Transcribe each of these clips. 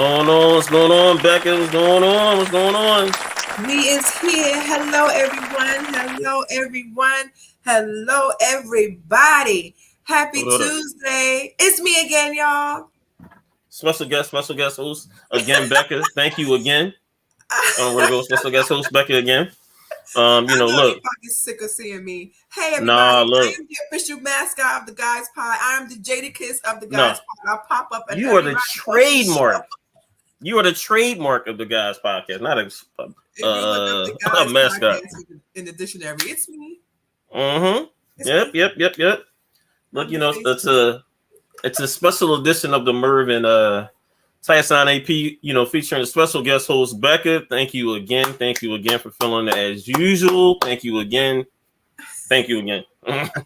going on? What's going on, Becca? What's going on? What's going on? We is here. Hello, everyone. Hello, everyone. Hello, everybody. Happy Tuesday. It's me again, y'all. Special guest host again, Becca. Thank you again. We're going special guest host Becca again. Look. You're fucking sick of seeing me. Hey, everybody. I am the official mascot of the Guys Pod. I am the Jadakiss of the Guys Pod. I'll pop up. And you are the trademark. You are the trademark of the Guys Podcast, not a mascot. In the dictionary, it's me. Yep. Look, it's a special edition of the Merv and Taison AP, featuring a special guest host Becca. Thank you again for filling it as usual. Thank you again. But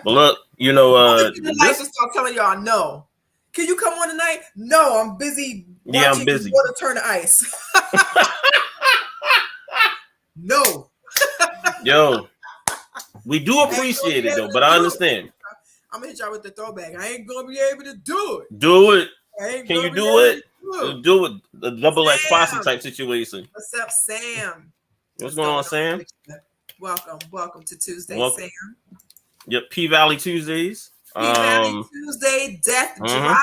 look, life will start telling y'all no. Can you come on tonight? No, I'm busy. Yeah, I'm busy. Water turn to ice. No. Yo, we do appreciate it though, but I understand. I'm gonna hit y'all with the throwback. I ain't gonna be able to do it. Do it. Can you do it? Do it. The double X posse type situation. What's up, Sam? What's going on, Sam? Welcome to Tuesday, Sam. Yep, P Valley Tuesdays. P Valley Tuesday, Death Drop.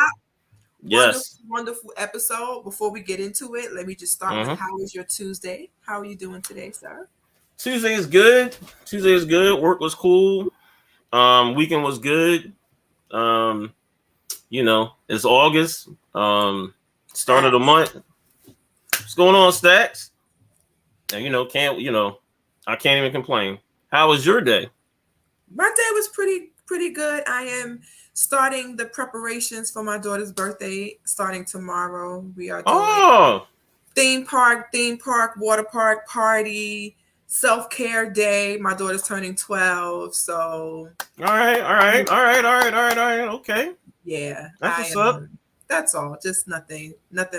Yes. Wonderful episode. Before we get into it, let me just start with how was your Tuesday? How are you doing today, sir? Tuesday is good. Work was cool. Weekend was good. It's August. Start of the month. What's going on, Stacks? And I can't even complain. How was your day? My day was pretty good. I am starting the preparations for my daughter's birthday starting tomorrow. We are doing theme park, water park party, self-care day. My daughter's turning 12, so all right. Okay. Yeah. That's what's up. That's all. Just nothing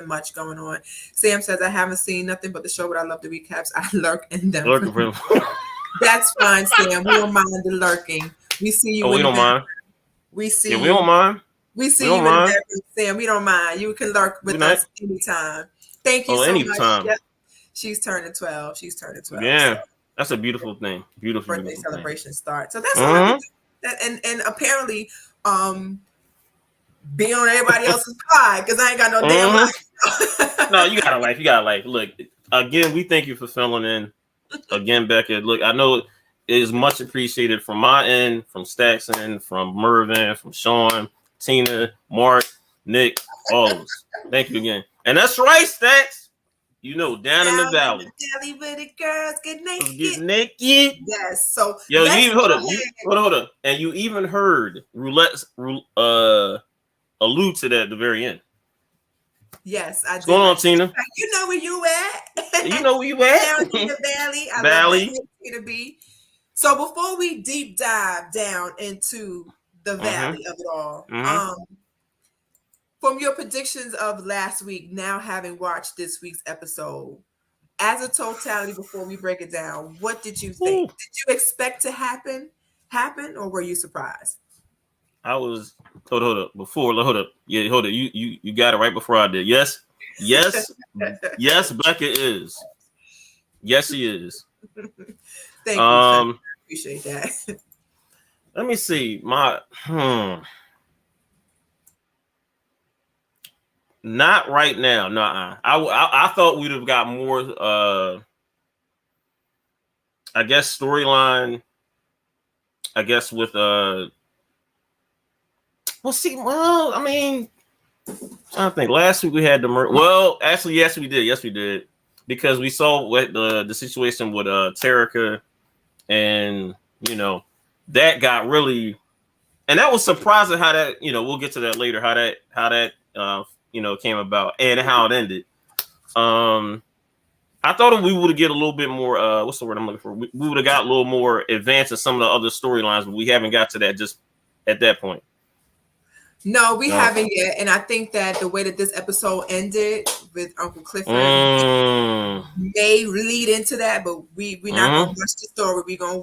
much going on. Sam says I haven't seen nothing but the show, but I love the recaps. I lurk in them. That's fine, Sam. We don't mind the lurking. We see you. We don't mind. We see. Yeah, we don't mind. We see you in the Sam. We don't mind. You can lurk with us anytime. Thank you so much. Yep. She's turning 12. Yeah, so. That's a beautiful thing. Beautiful birthday celebration start. So that's all I can do. And apparently, be on everybody else's pod because I ain't got no damn life. No, you got a life. Look, again, we thank you for filling in. Again, Becca. Look, I know it is much appreciated from my end, from Stackson, from Mervin, from Sean, Tina, Mark, Nick, all of us. Thank you again. And that's right, Stacks. Down in the valley. Where the girls get naked. Yes. So yo, you even hold up. And you even heard Roulette allude to that at the very end. Yes, I did. What's going on, Tina? You know where you at. Down in the valley. Valley. To be. So before we deep dive down into the valley of it all, from your predictions of last week, now having watched this week's episode, as a totality, before we break it down, what did you think? Did you expect to happen, or were you surprised? I was hold up. Yeah, hold up. You got it right before I did. Yes, Becca is. Yes, she is. Thank you. I appreciate that. Let me see. Not right now. Nuh-uh. I thought we'd have got more. I guess storyline. I guess with I mean, I think last week we had the actually, yes, we did, because we saw what the situation with Terica, and that got really, and that was surprising how that we'll get to that later, how that came about and how it ended. I thought we would get a little bit more. What's the word I'm looking for? We would have got a little more advanced in some of the other storylines, but we haven't got to that just at that point. No, we haven't yet, and I think that the way that this episode ended with Uncle Clifford may lead into that, but we're not gonna watch the story. We're gonna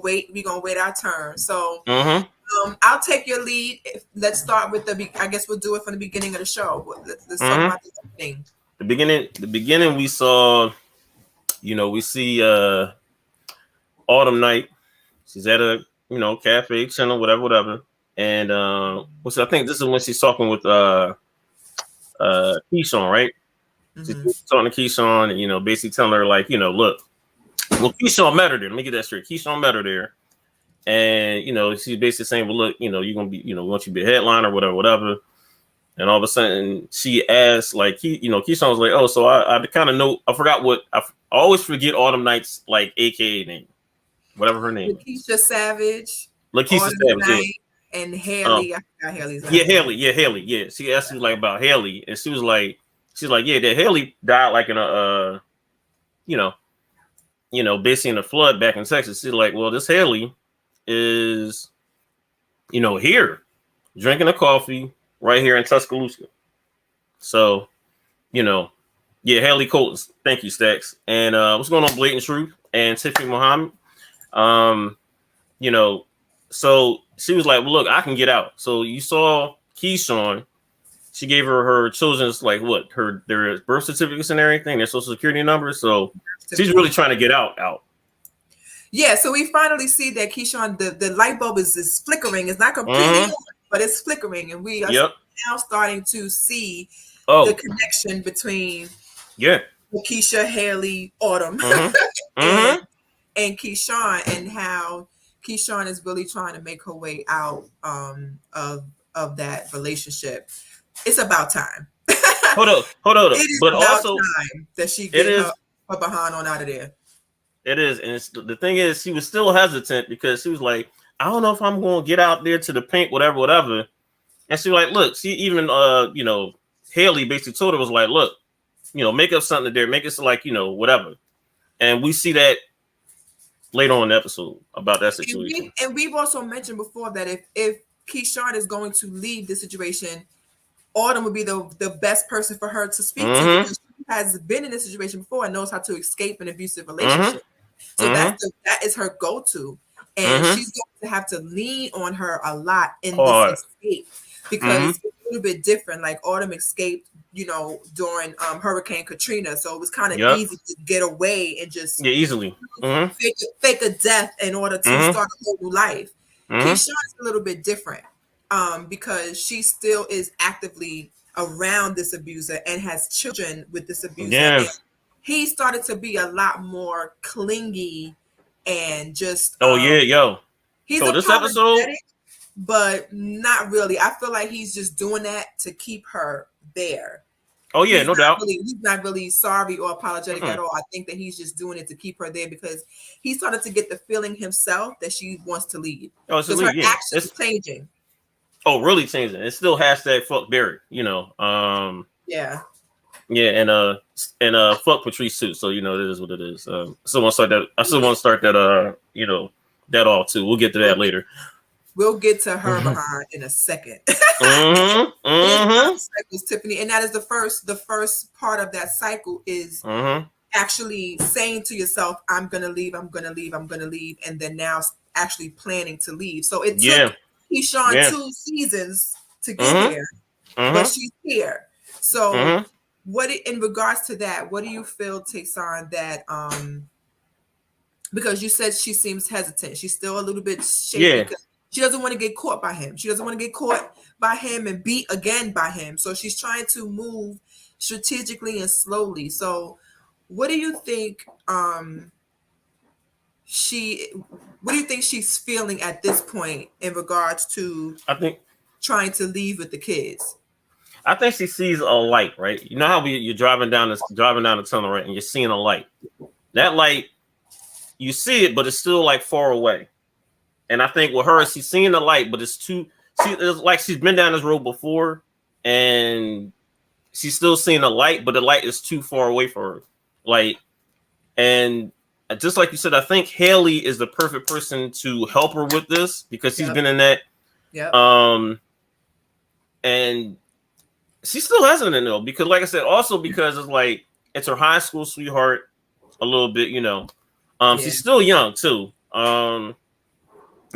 wait our turn. So I'll take your lead. Let's start with I guess we'll do it from the beginning of the show. Let's talk about the thing. the beginning we saw, we see Autumn Night. She's at a cafe, channel, whatever. And I think this is when she's talking with Keyshawn, right? She's talking to Keyshawn and basically telling her like, look, well, Keyshawn met her there. Let me get that straight. Keyshawn met her there. And she's basically saying, well, look, you're gonna be, we want you to be a headliner, whatever. And all of a sudden she asked, like, Keyshawn was like, oh, so I kind of know, I forgot what I always forget Autumn Night's like AKA name, whatever her name. Lakeisha Savage. Lakeisha Savage, Night, and Haley. I forgot Haley's name. Haley. Yeah. She asked me like about Haley, and she's like, yeah, that Haley died like in a basically in a flood back in Texas. She's like, well, this Haley is, here drinking a coffee right here in Tuscaloosa. So, Haley Colton. Thank you, Stacks. And what's going on, Blatant Truth and Tiffany Muhammad? So she was like, well, look, I can get out. So you saw Keyshawn. She gave her children's like their birth certificates and everything, their social security numbers. So she's really trying to get out. Yeah, so we finally see that Keyshawn, the light bulb is flickering. It's not completely on, but it's flickering. And we are now starting to see the connection between Keisha, Haley, Autumn, and Keyshawn, and how Keyshawn is really trying to make her way out of that relationship. It's about time. Hold on. It is but about also time that she gets her behind on out of there. It is, and the thing is, she was still hesitant because she was like, I don't know if I'm going to get out there to the paint, whatever. And she was like, look, she even, Haley basically told her, was like, look, make up something there, make it so like, whatever. And we see that later on in the episode about that situation. And we've also mentioned before that if Keyshawn is going to leave the situation, Autumn would be the best person for her to speak to, because she has been in this situation before and knows how to escape an abusive relationship. So that is her go-to. And she's going to have to lean on her a lot in this escape, because it's a little bit different. Like Autumn escaped, during Hurricane Katrina. So it was kind of easy to get away and just easily fake a death in order to start a whole new life. Keyshawn's a little bit different because she still is actively around this abuser and has children with this abuser. Yeah. He started to be a lot more clingy and just he's so this episode, but not really. I feel like he's just doing that to keep her there. Oh yeah, no doubt. He's not really sorry or apologetic at all. I think that he's just doing it to keep her there because he started to get the feeling himself that she wants to leave. Oh, it's her actions changing. Oh, really changing. It's still hashtag fuck Barry, Yeah. Yeah, and fuck Patrice too. So it is what it is. I still want to start that that off too. We'll get to that later. We'll get to her behind in a second. Cycles, Tiffany, and that is the first part of that cycle is actually saying to yourself, "I'm gonna leave. I'm gonna leave. I'm gonna leave," and then now actually planning to leave. So it took Keyshawn 2 seasons to get here, but she's here. So. In regards to that, what do you feel, Taison, that because you said she seems hesitant, she's still a little bit shaky because she doesn't want to get caught by him. She doesn't want to get caught by him and beat again by him. So she's trying to move strategically and slowly. So what do you think she's feeling at this point in regards to trying to leave with the kids? I think she sees a light, right? You know how you're driving down the tunnel, right? And you're seeing a light. That light, you see it, but it's still like far away. And I think with her, she's seeing the light, but it's like she's been down this road before, and she's still seeing the light, but the light is too far away for her. Like, and just like you said, I think Haley is the perfect person to help her with this because she's been in that. Yeah. And she still hasn't though, because like I said, also because it's her high school sweetheart a little bit, she's still young too. We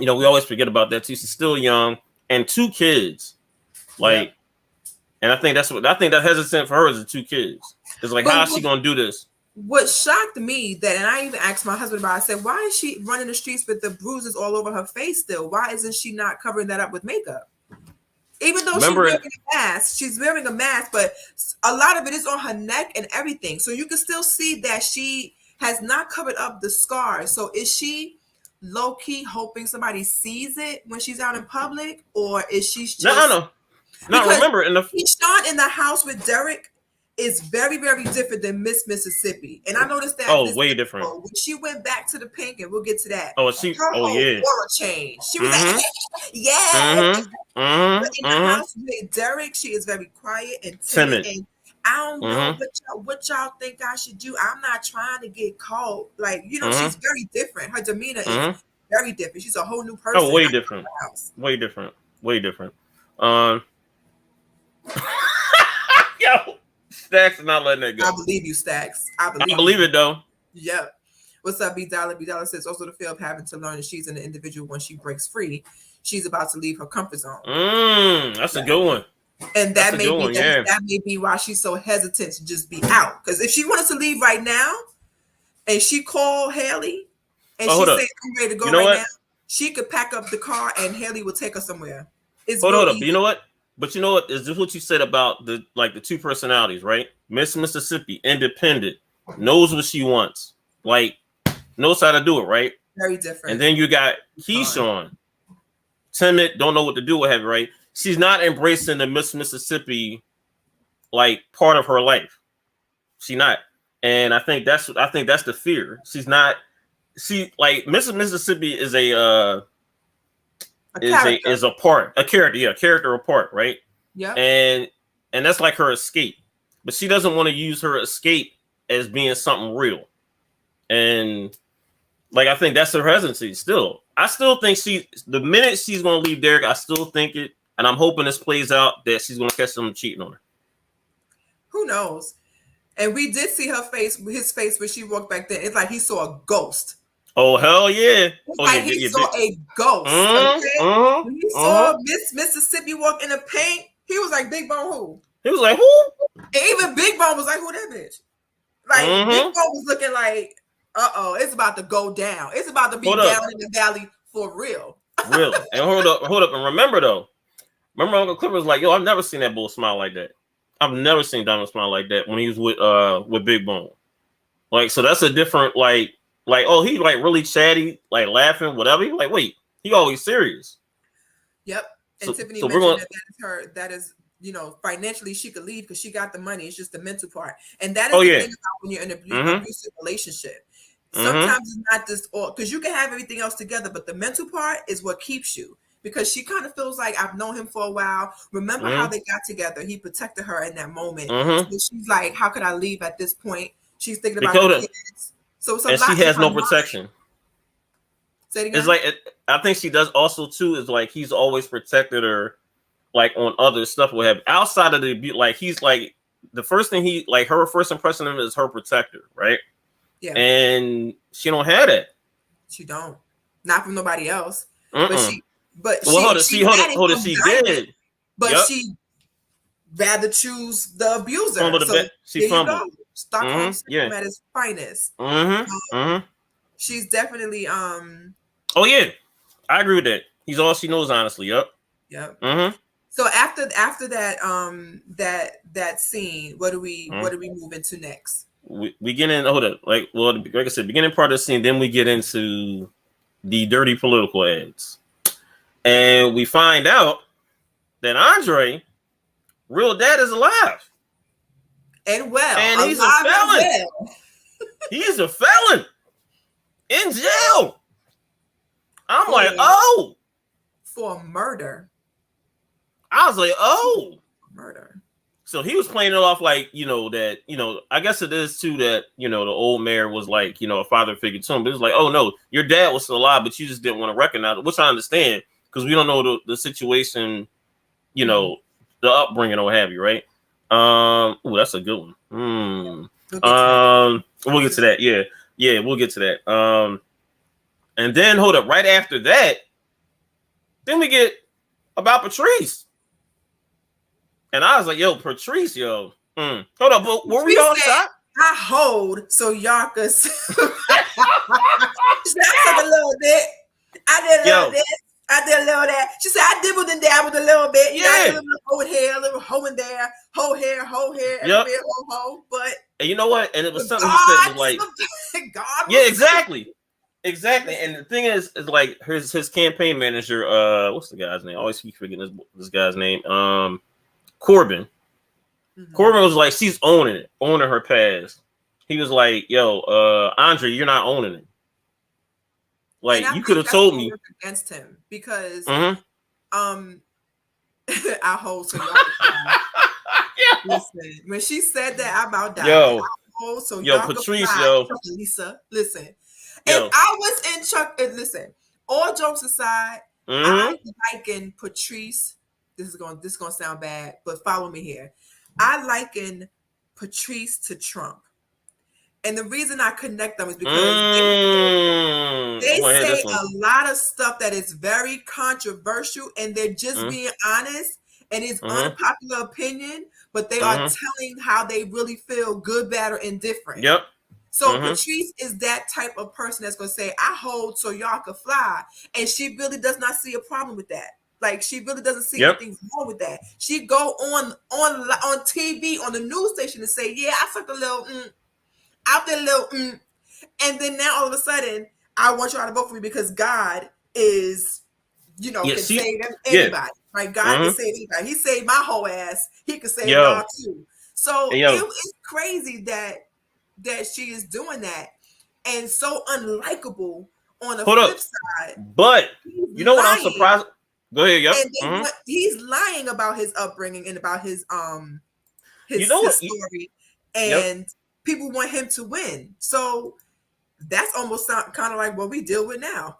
always forget about that too. She's still young and 2 kids. And I think that hesitant for her is the 2 kids. It's like, how is she gonna do this? What shocked me that, and I even asked my husband about it, I said, why is she running the streets with the bruises all over her face still? Why isn't she not covering that up with makeup? Even though she's wearing a mask, but a lot of it is on her neck and everything. So you can still see that she has not covered up the scars. So is she low-key hoping somebody sees it when she's out in public? Or is she just... No. Remember, Keyshawn in the house with Derek is very, very different than Miss Mississippi. And I noticed that. Oh, way different. When she went back to the pink, and we'll get to that. Oh, her whole aura changed. She was like, yeah. But in the house with Derek, she is very quiet and timid. And I don't know what y'all think I should do. I'm not trying to get caught. Like, she's very different. Her demeanor is very different. She's a whole new person. Oh, way different. Way different. Yo, Stacks is not letting that go. I believe you, Stacks. I believe it though. Yep. What's up, B Dollar? B Dollar says also the fear of having to learn that she's an individual when she breaks free. She's about to leave her comfort zone. That's a good one. And that may be why she's so hesitant to just be out. Because if she wanted to leave right now, and she called Haley, and she said, "I'm ready to go now," she could pack up the car, and Haley would take her somewhere. Hold up. You know what? But you know what? Is this what you said about the two personalities, right? Miss Mississippi, independent, knows what she wants, like knows how to do it, right? Very different. And then you got Keyshawn, timid, don't know what to do with her, right? She's not embracing the Miss Mississippi like part of her life. She not, and I think that's the fear. She's not. She like Miss Mississippi is a character apart, right? Yeah. And that's like her escape. But she doesn't want to use her escape as being something real. And like I think that's her hesitancy still. I still think the minute she's gonna leave Derek, I still think it, and I'm hoping this plays out that she's gonna catch someone cheating on her. Who knows? And we did see his face when she walked back there. It's like he saw a ghost. Oh hell yeah! He saw a ghost. Okay? When he saw Miss Mississippi walk in the paint, he was like, "Big Bone who?" He was like, "Who?" And even Big Bone was like, "Who that bitch?" Like Big Bone was looking like, it's about to go down. It's about to be down in the valley for real." Real. And hold up, and remember Uncle Cliff was like, "Yo, I've never seen that bull smile like that. I've never seen Diamond smile like that when he was with Big Bone. Like, so that's a different like, oh, he like really chatty, like laughing, whatever. He like, wait, he always serious." Yep. And Tiffany mentioned that is, financially she could leave because she got the money. It's just the mental part. And that is the thing about when you're in an abusive relationship. Sometimes it's not just all, because you can have everything else together, but the mental part is what keeps you. Because she kind of feels like, I've known him for a while. Remember how they got together? He protected her in that moment. So she's like, how could I leave at this point? She's thinking about her kids. So it's a lot. She has no protection. Say it again? It's like, I think she does also too, is like he's always protected her like on other stuff with him. Outside of the abuse, like he's like, the first thing her first impression of him is her protector, right? Yeah. And she don't have that. She don't. Not from nobody else. She did. But she rather choose the abuser. She fumbled. Stockholm syndrome at its finest. She's definitely Oh yeah, I agree with that. He's all she knows, honestly. Yep. So after that that scene, what do we move into next? We get in. Hold up, like I said, beginning part of the scene. Then we get into the dirty political ads. And we find out that Andre, real dad, is alive. And well. And he's a felon. He's a felon. In jail. I'm like, oh. For murder. I was like, oh. Murder. So he was playing it off like, that, I guess it is too that, the old mayor was like, a father figure to him. But it was like, oh no, your dad was still alive, but you just didn't want to recognize it, which I understand. Because we don't know the situation, the upbringing or what have you, right? That's a good one. We'll get to that. Yeah, we'll get to that. And then hold up, right after that, then we get about Patrice. And I was like, yo, Patrice, Hold up, but were we all shot? I hold so y'all could. I took a little bit. I did a little bit. I did a little of that. She said I dibbled and dabbled a little bit. You know, I did a little hoe in here, a little hoe in there, hoe here, everywhere, hoe. But and you know what? And it was something he said was like, God. Yeah, exactly. And the thing is like his campaign manager, what's the guy's name? I always keep forgetting this guy's name. Corbin. Mm-hmm. Corbin was like, she's owning her past. He was like, yo, Andre, you're not owning it. Like, you could have told me against him because I hold so y'all. Listen, when she said that, I about died. Yo, so yo, Patrice, yo, Lisa, listen. If I was in Chuck, listen. All jokes aside, I'm liking Patrice. This is gonna sound bad, but follow me here. I liken Patrice to Trump. And the reason I connect them is because they say a lot of stuff that is very controversial and they're just being honest and it's unpopular opinion, but they are telling how they really feel, good, bad, or indifferent. Yep. So Patrice is that type of person that's going to say, I hold so y'all can fly. And she really does not see a problem with that. Like, she really doesn't see anything wrong with that. She go on TV, on the news station and say, yeah, I sucked a little out there, little and then now all of a sudden, I want y'all to vote for me because God is, can save anybody. Right? God can save anybody. He saved my whole ass. He can save y'all too. So it's crazy that she is doing that and so unlikable on the flip side. But you know what I'm surprised? Go ahead, And he's lying about his upbringing and about his story, and people want him to win. So that's almost kind of like what we deal with now.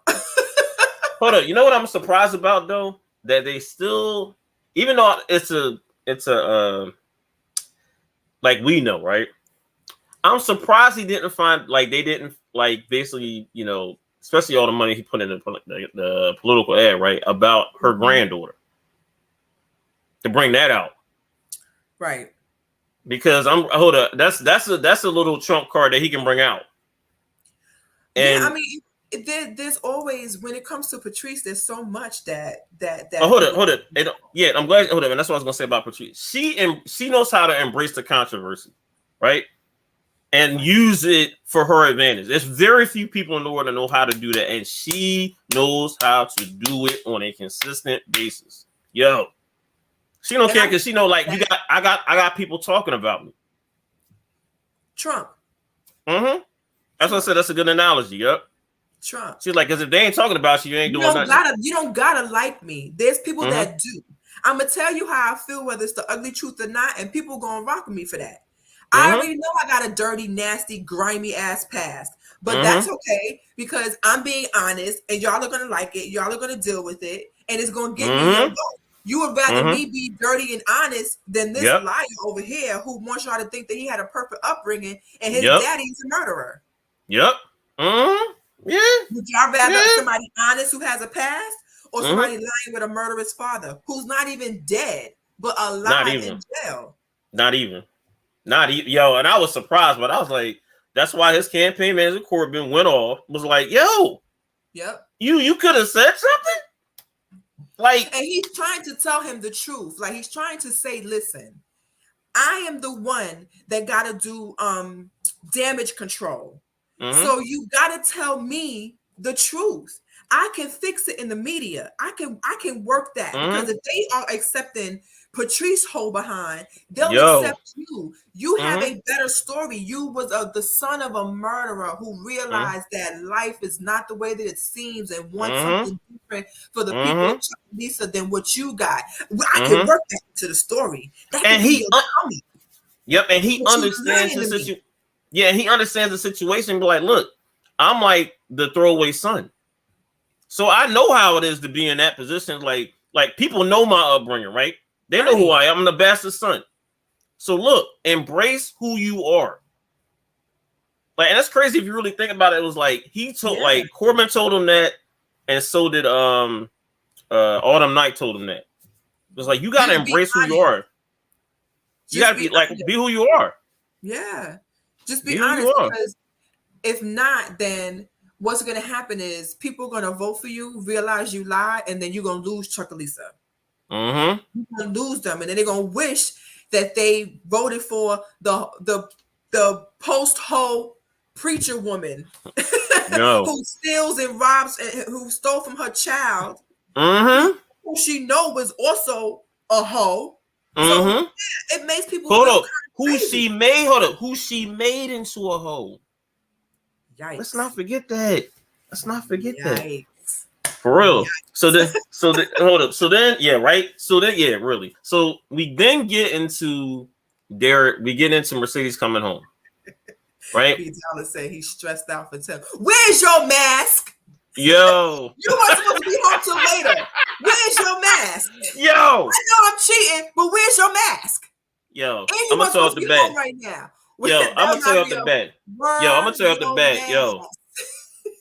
Hold up, you know what I'm surprised about though? That they still, even though it's a like we know, right? I'm surprised he didn't find they didn't basically, especially all the money he put in the political ad, right, about her granddaughter to bring that out, right? Because that's a little trump card that he can bring out. And I mean, there's always, when it comes to Patrice, there's so much that. Hold up. I'm glad. Hold up, and that's what I was gonna say about Patrice. She knows how to embrace the controversy, right? And use it for her advantage. There's very few people in the world that know how to do that, and she knows how to do it on a consistent basis. Yo, she don't care because she know I got people talking about me. Trump. That's what I said. That's a good analogy. Yep. Trump. She's like, because if they ain't talking about you ain't doing nothing. You don't gotta like me. There's people that do. I'm gonna tell you how I feel, whether it's the ugly truth or not, and people gonna rock with me for that. I already know I got a dirty, nasty, grimy ass past, but that's okay because I'm being honest, and y'all are gonna like it. Y'all are gonna deal with it, and it's gonna get me your vote. You would rather me be dirty and honest than this liar over here who wants y'all to think that he had a perfect upbringing and his daddy's a murderer. Yep. Yeah. Would y'all rather somebody honest who has a past, or somebody lying with a murderous father who's not even dead but alive in jail? Not even. Yo, and I was surprised, but I was like, that's why his campaign manager Corbin went off, was like, yo, you could have said something. And he's trying to tell him the truth. Like, he's trying to say, listen, I am the one that gotta do damage control. So you gotta tell me the truth. I can fix it in the media. I can work that because if they are accepting Patrice hold behind, they'll accept you. You have a better story. You was the son of a murderer who realized that life is not the way that it seems and wants something different for the people of Lisa than what you got. I can work that into the story. That and he and he understands the situation. Yeah, he understands the situation. But like, look, I'm like the throwaway son. So I know how it is to be in that position. Like people know my upbringing, right? They know who I am. I'm the bastard son. So look, embrace who you are. Like, and that's crazy if you really think about it. It was like he told, like Corbin told him that, and so did Autumn Night told him that. It was like you gotta embrace who you are. You gotta be like, be who you are. Yeah. Just be honest, because if not, then what's going to happen is people are going to vote for you, realize you lied, and then you're going to lose Chuck Lisa. Mm-hmm. You're going to lose them, and then they're going to wish that they voted for the post-ho preacher woman who steals and robs and who stole from her child, who she know was also a hoe. So it makes people who she made into a hoe. Yikes. Let's not forget that. That. For real. Yikes. Hold up. So then, right. So then, really. So we then get into Derek. We get into Mercedes coming home. Right. B. Dallas said he's stressed out for 10. Where's your mask? Yo. You weren't supposed to be home till later. Where's your mask? Yo. I know I'm cheating, but where's your mask? Yo. I'm gonna tell the bed right now. Yo, I'm gonna tell the bed. Yo, I'm gonna tell the bed.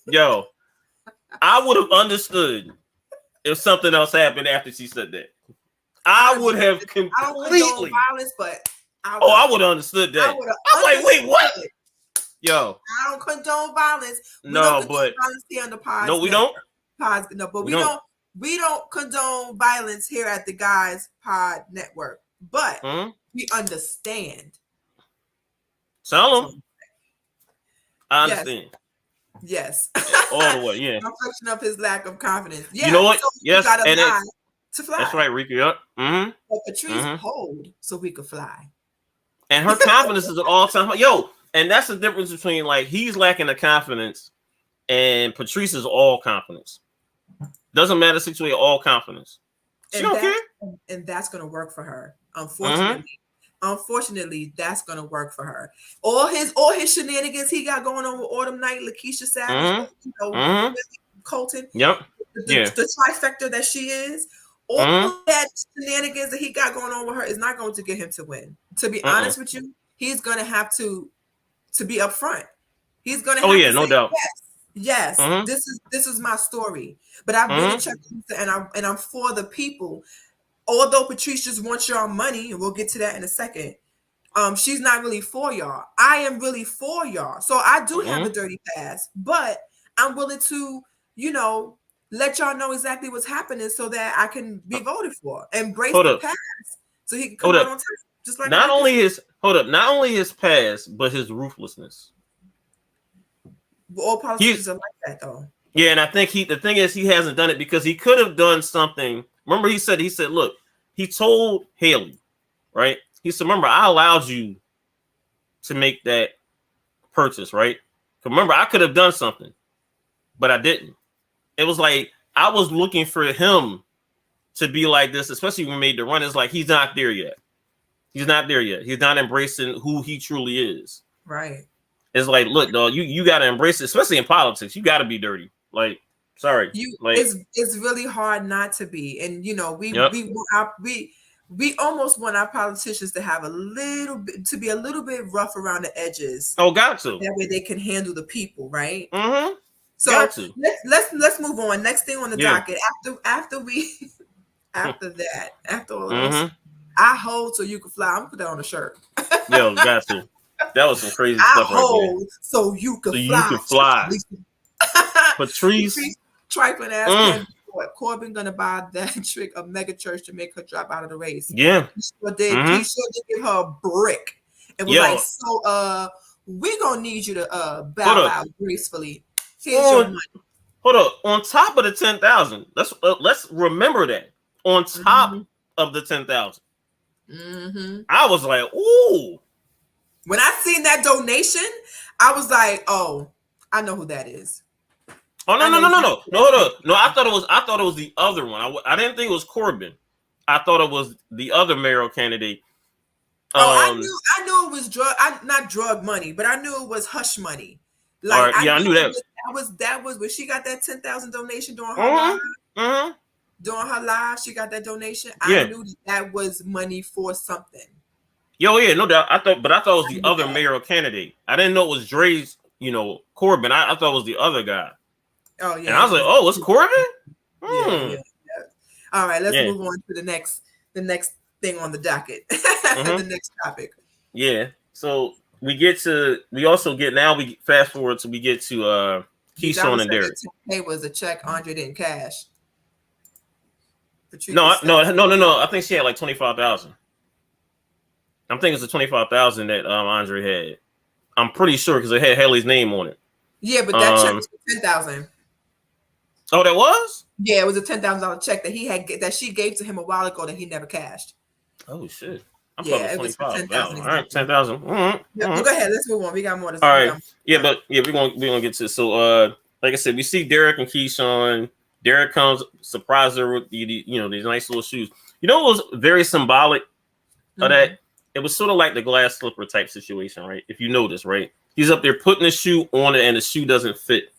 Yo. I would have understood if something else happened after she said that. I would have completely. I don't condone violence, but I would have understood that. I'm like, wait, what? Yo, I don't condone violence. Violence here on the pod. No, we don't. We don't condone violence here at the Guys Pod Network, but we understand. Tell them. I understand. Yes. All the way, yeah. Reflection of his lack of confidence. Yeah. You know what? So yes. And to fly. That's right, Ricky. Yep. But Patrice hold so we could fly. And her confidence is at all time. Yo, and that's the difference between like he's lacking the confidence and Patrice is all confidence. Doesn't matter the situation, all confidence. She don't care. And that's gonna work for her. Unfortunately, that's gonna work for her. All his shenanigans he got going on with Autumn Night, Lakeisha Savage, Colton. Yep. The trifecta that she is. All that shenanigans that he got going on with her is not going to get him to win. To be honest with you, he's gonna have to be upfront. He's gonna have to no say, doubt. Yes, this is my story. But I've been in Chuck and I'm for the people. Although Patrice just wants your money, and we'll get to that in a second, she's not really for y'all. I am really for y'all. So I do have a dirty past, but I'm willing to, let y'all know exactly what's happening so that I can be voted for. Embrace the past so he can come out on top. Just like not only his past, but his ruthlessness. All politicians are like that though. Yeah, and I think the thing is he hasn't done it because he could have done something. Remember, he said, look, he told Haley, right? He said, remember, I allowed you to make that purchase, right? Remember, I could have done something, but I didn't. It was like I was looking for him to be like this, especially when we made the run. It's like he's not there yet. He's not there yet. He's not embracing who he truly is. Right. It's like, look, dog, you got to embrace it, especially in politics. You got to be dirty. Like, sorry, it's really hard not to be, and we almost want our politicians to have be a little bit rough around the edges. Oh, got to. That way they can handle the people, right? Mm-hmm. So got to. let's move on. Next thing on the docket after all else, I hold so you can fly. I'm gonna put that on a shirt. Yo, got to. That was some crazy stuff right there. So you can fly. Patrice. Trifling ass Corbin gonna buy that trick of mega church to make her drop out of the race. Yeah. He sure did. He sure did give her a brick. And was like, so we gonna need you to bow out gracefully. Here's your money. Hold up. On top of the 10,000, let's remember that. On top of the 10,000. I was like, ooh. When I seen that donation, I was like, oh, I know who that is. Oh no, hold up. No, I thought it was the other one. I didn't think it was Corbin. I thought it was the other mayoral candidate. I knew it was not drug money, but I knew it was hush money. Like, I knew that. That was when she got that 10,000 donation during her live. During her live, she got that donation. I knew that was money for something. Yo, yeah, no doubt. I thought it was the other mayoral candidate. I didn't know it was Dre's, Corbin. I thought it was the other guy. Oh yeah. And I was like, oh, it's Corbin? Yeah. All right, let's move on to the next thing on the docket. The next topic. Yeah. So we fast forward to we get to Keyshawn and Derek. Hey, was a check Andre didn't cash. No. I think she had like 25,000. I'm thinking it's the 25,000 that Andre had. I'm pretty sure because it had Haley's name on it. Yeah, but that check was 10,000. Oh, that was? Yeah, it was a $10,000 check that she gave to him a while ago that he never cashed. Oh shit! I'm it was 10,000. All right, 10,000. Well, go ahead. Let's move on. We got more to say. All right. But we're gonna get to it. So like I said, we see Derek and Keyshawn. Derek comes, surprise her with these nice little shoes. You know what was very symbolic of that? It was sort of like the glass slipper type situation, right? If you notice, right? He's up there putting the shoe on it and the shoe doesn't fit.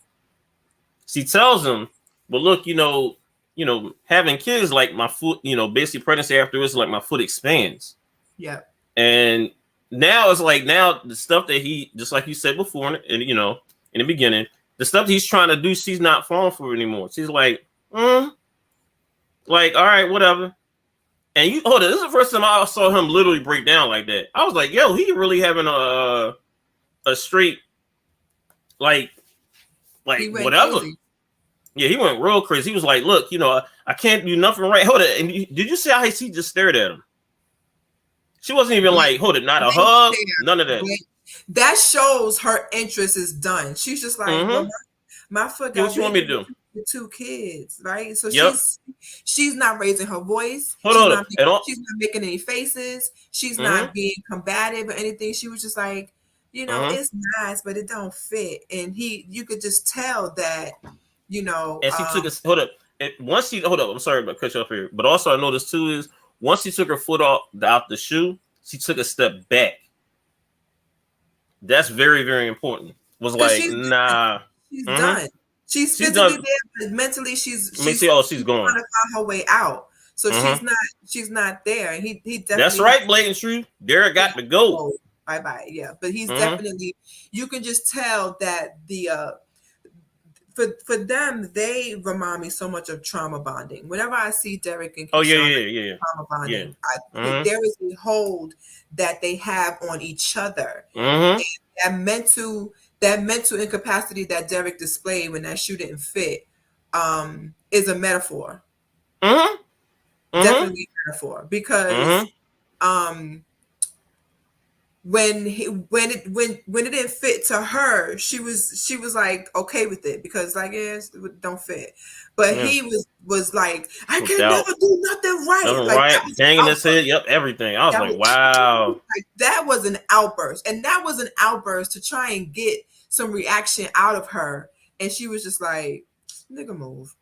She tells him, well, look, having kids like my foot, basically pregnancy afterwards, like my foot expands. Yeah. And now it's like the stuff that he, just like you said before, and in the beginning, the stuff he's trying to do, she's not falling for anymore. She's like, all right, whatever. And this is the first time I saw him literally break down like that. I was like, yo, he really having a straight, like whatever. Crazy. Yeah, he went real crazy. He was like, look, I can't do nothing right. Hold it. And did you see how he just stared at him? She wasn't even like, hold it, not a hug, none of that. That shows her interest is done. She's just like, well, my foot got what you want me to do? 2 kids, right? So yep. she's not raising her voice. She's not making any faces. She's not being combative or anything. She was just like, it's nice, but it don't fit. And you could just tell that, And she took us. Hold up. I'm sorry about cut you off here, but also I noticed too is once she took her foot out the shoe, she took a step back. That's very, very important. Was like, nah. She's done. She's physically there, but mentally she's she's gone. Trying to find her way out. So she's not there. And he definitely. That's right, Blake and True. Derek got to go. Bye. Yeah, but he's definitely. You can just tell that the for them they remind me so much of trauma bonding. Whenever I see Derek and Keyshawn trauma bonding, there is a hold that they have on each other. And that mental incapacity that Derek displayed when that shoe didn't fit is a metaphor. Definitely a metaphor because when it didn't fit to her, she was like okay with it because like it don't fit. But he was like, I can never do nothing right. Nothing right, hanging his head, everything. I was like, wow. Like, that was an outburst. And that was an outburst to try and get some reaction out of her. And she was just like, nigga move.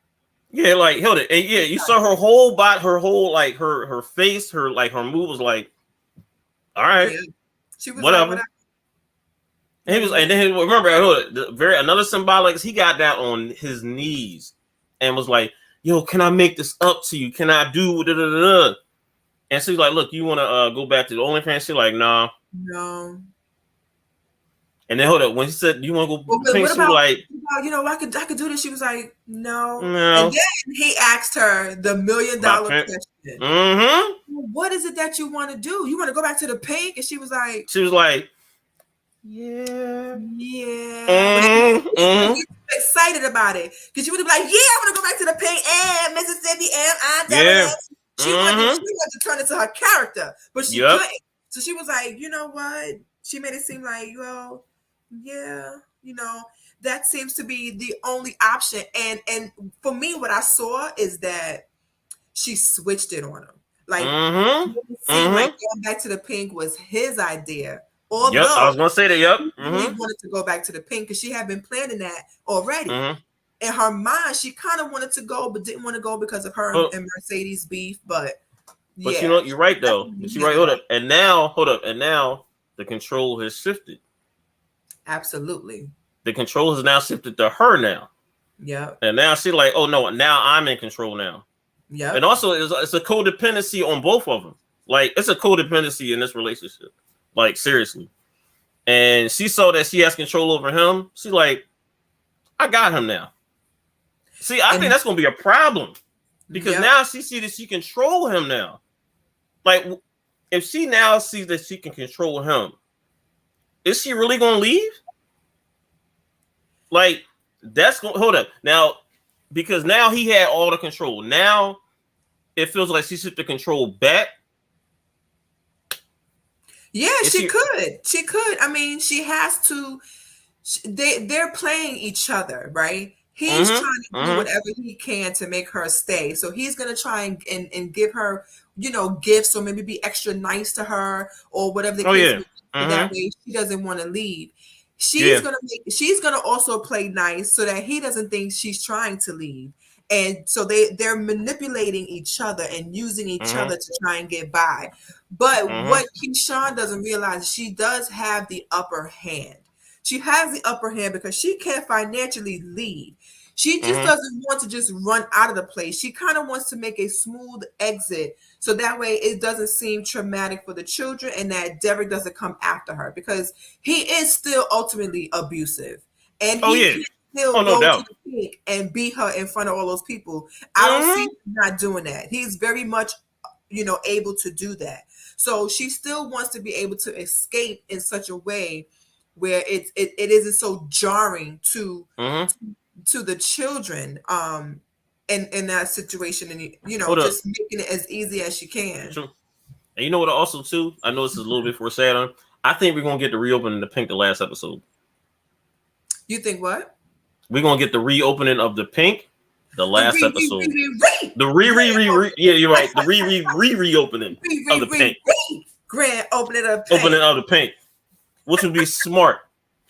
Yeah, like held it. And you saw her whole body, her whole like her face, her move was like, all right. Yeah. She was whatever. Like, and he was, and then remember, another symbolic. He got down on his knees and was like, "Yo, can I make this up to you? Can I do da-da-da-da?" And she's like, "Look, you want to go back to the OnlyFans?" She's like, "Nah." No. And then hold up, when he said, "You want to go?" What about, I could do this. She was like, "No." And then he asked her the $1 million question. What is it that you want to do? You want to go back to the pink? And she was like, yeah. Excited about it because she would be like, yeah, I want to go back to the pink and Mississippi and She wanted to turn it to her character, but she couldn't. So she was like, you know what? She made it seem like, well, yeah, that seems to be the only option. And for me, what I saw is that she switched it on him. Like, it seemed like going back to the pink was his idea. Although I was gonna say that. He wanted to go back to the pink because she had been planning that already. In her mind, she kind of wanted to go, but didn't want to go because of her and Mercedes beef. But you're right though. You're right. Hold up. And now the control has shifted. Absolutely. The control has now shifted to her now. Yeah. And now she's like, oh no, now I'm in control now. Yeah. And also it's a codependency on both of them. Like it's a codependency in this relationship. Like seriously. And she saw that she has control over him. She's like, I got him now. See, I think that's gonna be a problem. Because now she see that she control him now. like, if she now sees that she can control him, is she really gonna leave? Like, that's going. Hold up now, because now he had all the control. Now it feels like she took the control back. Yeah, she could. She could. I mean, she has to. They're playing each other, right? He's trying to do whatever he can to make her stay. So he's gonna try and give her, gifts, or maybe be extra nice to her, or whatever the case may be. So that way she doesn't want to leave. She's gonna also play nice so that he doesn't think she's trying to leave. And so they're manipulating each other and using each other to try and get by. But what Keyshawn doesn't realize, she does have the upper hand. She has the upper hand because she can't financially leave. She just doesn't want to just run out of the place. She kind of wants to make a smooth exit so that way it doesn't seem traumatic for the children and that Derek doesn't come after her, because he is still ultimately abusive. And he can still go to the pink and beat her in front of all those people. I don't see him not doing that. He's very much, able to do that. So she still wants to be able to escape in such a way where it isn't so jarring to the children in that situation, and just making it as easy as she can. True. And you know what? Also, too, I know this is a little bit foreshadow on. I think we're gonna get the reopening of the Pink the last episode. You think what? We're gonna get the reopening of the Pink the last episode. The yeah, you're right. The reopening of the Pink. Grand opening of Pink. Opening of the Pink. Which would be smart.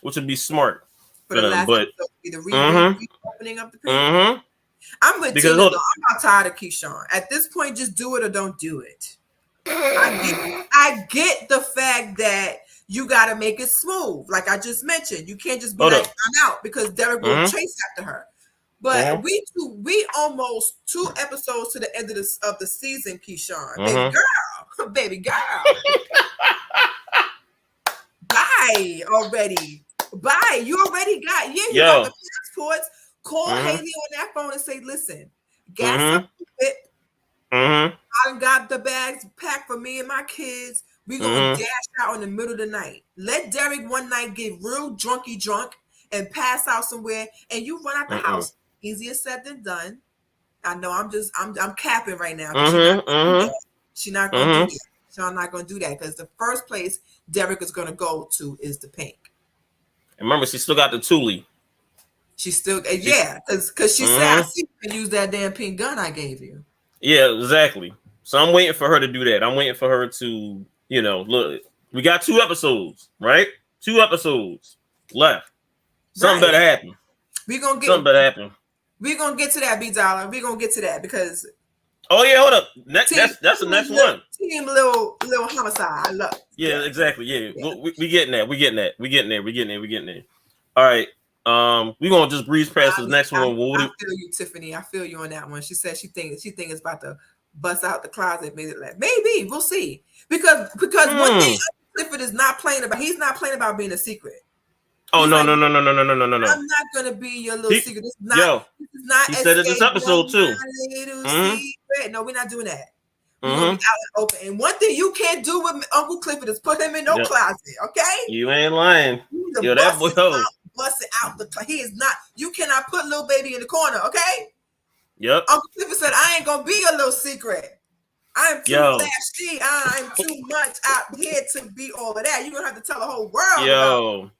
For the last episode, the reopening of the Pink. I'm with Tina, though. I'm not tired of Keyshawn. At this point, just do it or don't do it. I get the fact that you got to make it smooth. Like I just mentioned, you can't just be I'm out, because Derek will chase after her. But we almost 2 episodes to the end of the season, Keyshawn. Baby girl. Bye already. Bye. You already got you got the passports. Call Haley on that phone and say, listen, gas up the whip. I done got the bags packed for me and my kids. We're gonna dash out in the middle of the night. Let Derek one night get real drunk and pass out somewhere, and you run out the house. Easier said than done. I know I'm capping right now. She's not gonna do that. She's not gonna do that, because the first place Derek is gonna go to is the Pink. And remember, she still got the Thule. She still, because she said, I see you can use that damn pink gun I gave you. Yeah, exactly. So I'm waiting for her to do that. I'm waiting for her to, look, we got 2 episodes, right? 2 episodes left. Something better happen. Something better happen. We're going to get to that, B-Dollar. We're going to get to that, because. Oh, yeah, hold up. That's the next one. Team little homicide. I love it. Yeah, exactly. Yeah. We getting that. We getting there. All right. We're gonna just breeze past the next one. I feel you, Tiffany. I feel you on that one. She said she thinks it's about to bust out the closet. Maybe we'll see. Because one thing Clifford is not playing about. He's not playing about being a secret. Oh, no. I'm not gonna be your little secret. This is not. He said it this episode too. Secret. No, we're not doing that. We're gonna be out and open. And one thing you can't do with Uncle Clifford is put him in no closet. Okay? You ain't lying. Yo, that boy. Busting out he is not. You cannot put little baby in the corner, okay? Yep. Uncle Clifford said, "I ain't gonna be a little secret. I'm too flashy. I'm too much out here to be all of that. You're gonna have to tell the whole world."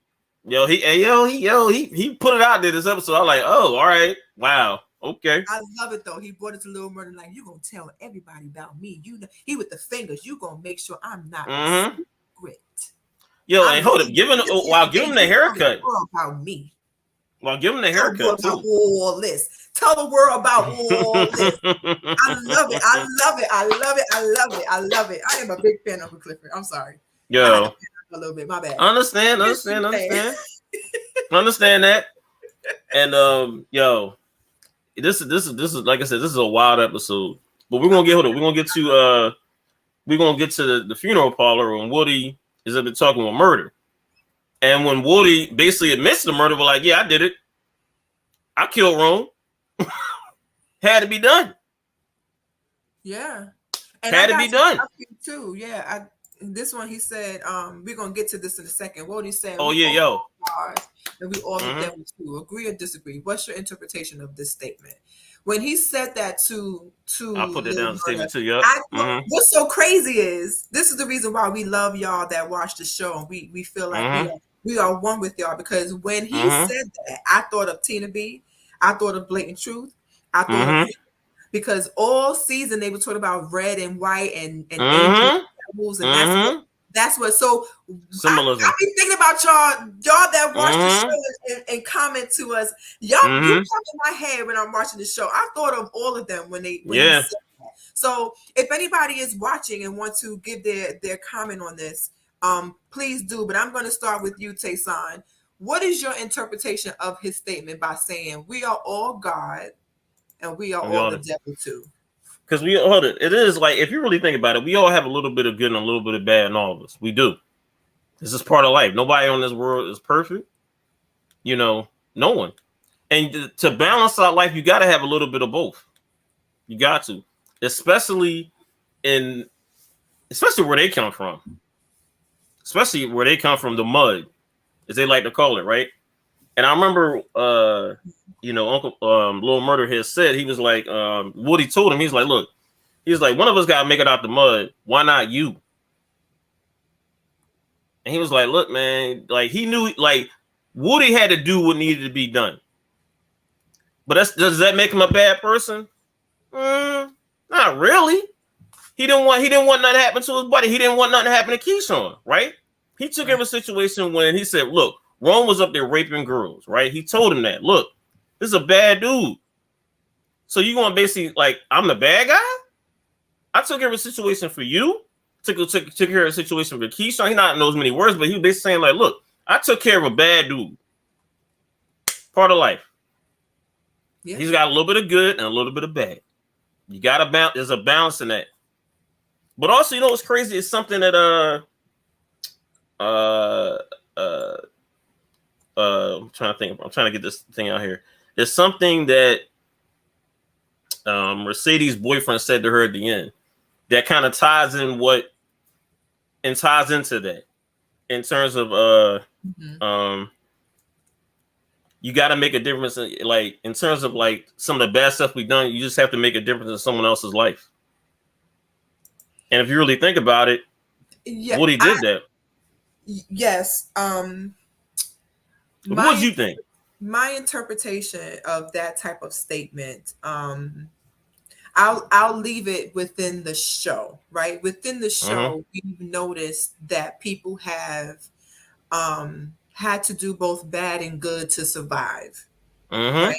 He put it out there this episode. I'm like, oh, all right, wow, okay. I love it though. He brought it to Lil Murder like, you gonna tell everybody about me. You know, he with the fingers. You gonna make sure I'm not a secret. And hold up, give him the haircut. About me. While giving the haircut too. All this. Tell the world about all this. I love it. I am a big fan of Uncle Clifford. I'm sorry. Yo. A little bit. My bad. Understand. Understand that. And this is like I said, this is a wild episode. But we're gonna get to the funeral parlor when Woody is up there talking with Murder. And when Woody basically admits to the murder, we're like, yeah, I did it. I killed Rome. Had to be done. Yeah. And Had I to got be some done. up here too. Yeah, this one he said, we're gonna get to this in a second. What he said, Oh we yeah, all yo. are and we all the devil too. Agree or disagree? What's your interpretation of this statement? When he said that to I'll put that Lil down as a Murda, statement too. Yep. I thought what's so crazy is this is the reason why we love y'all that watch the show, and we feel like we are one with y'all, because when he said that, I thought of Tina B, I thought of Blatant Truth, I thought of, because all season they were talking about red and white and angels and devils, and that's what so symbolism. I be thinking about y'all that watch the show and comment to us. Y'all, you come in my head when I'm watching the show. I thought of all of them when he said that. So if anybody is watching and want to give their comment on this, please do. But I'm going to start with you, Taison. What is your interpretation of his statement by saying we are all God and we are all the devil too? Because it is like, if you really think about it, we all have a little bit of good and a little bit of bad in all of us. We do. This is part of life. Nobody on this world is perfect. No one. And to balance out life, you got to have a little bit of both. You got to, especially where they come from. Especially where they come from, the mud, as they like to call it, right? And I remember, Uncle Lil Murda has said, he was like, Woody told him, he's like, look, he's like, one of us got to make it out the mud. Why not you? And he was like, look, man, like he knew, like Woody had to do what needed to be done. But does that make him a bad person? Not really. He didn't want nothing to happen to his buddy. He didn't want nothing to happen to Keyshawn, right? He took care of a situation when he said, look, Rome was up there raping girls, right? He told him that, look, this is a bad dude. So you want basically like, I'm the bad guy? I took care of a situation for you. Took care of a situation for Keyshawn. He not knows many words, but he was basically saying like, look, I took care of a bad dude. Part of life. Yeah. He's got a little bit of good and a little bit of bad. You got to balance. There's a balance in that. But also, what's crazy is something that I'm trying to think. I'm trying to get this thing out here. There's something that Mercedes' boyfriend said to her at the end that kind of ties into that in terms of you got to make a difference in terms of like some of the bad stuff we've done. You just have to make a difference in someone else's life. And if you really think about it, Woody did that. Yes. What did you think? My interpretation of that type of statement, I'll leave it within the show, right? Within the show, we've noticed that people have had to do both bad and good to survive, right?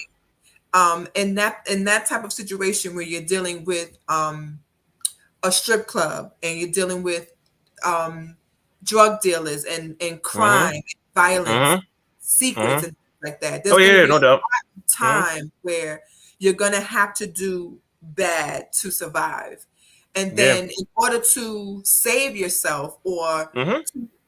In that type of situation where you're dealing with a strip club and you're dealing with drug dealers and crime, and violence, secrets, and things like that. There's going to be no doubt. Time where you're going to have to do bad to survive. And then in order to save yourself or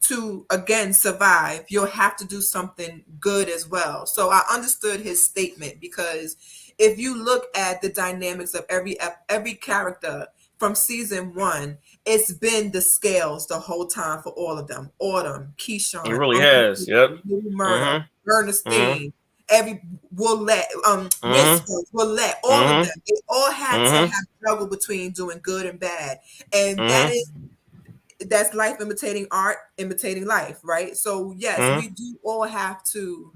to again survive, you'll have to do something good as well. So I understood his statement, because if you look at the dynamics of every character from season 1, it's been the scales the whole time for all of them. Autumn, Keyshawn, it really has. Yep. Murder, Ernestine, Willette, Willette, all of them. They all had to have struggle between doing good and bad, and that's life imitating art, imitating life, right? So yes, we do all have to,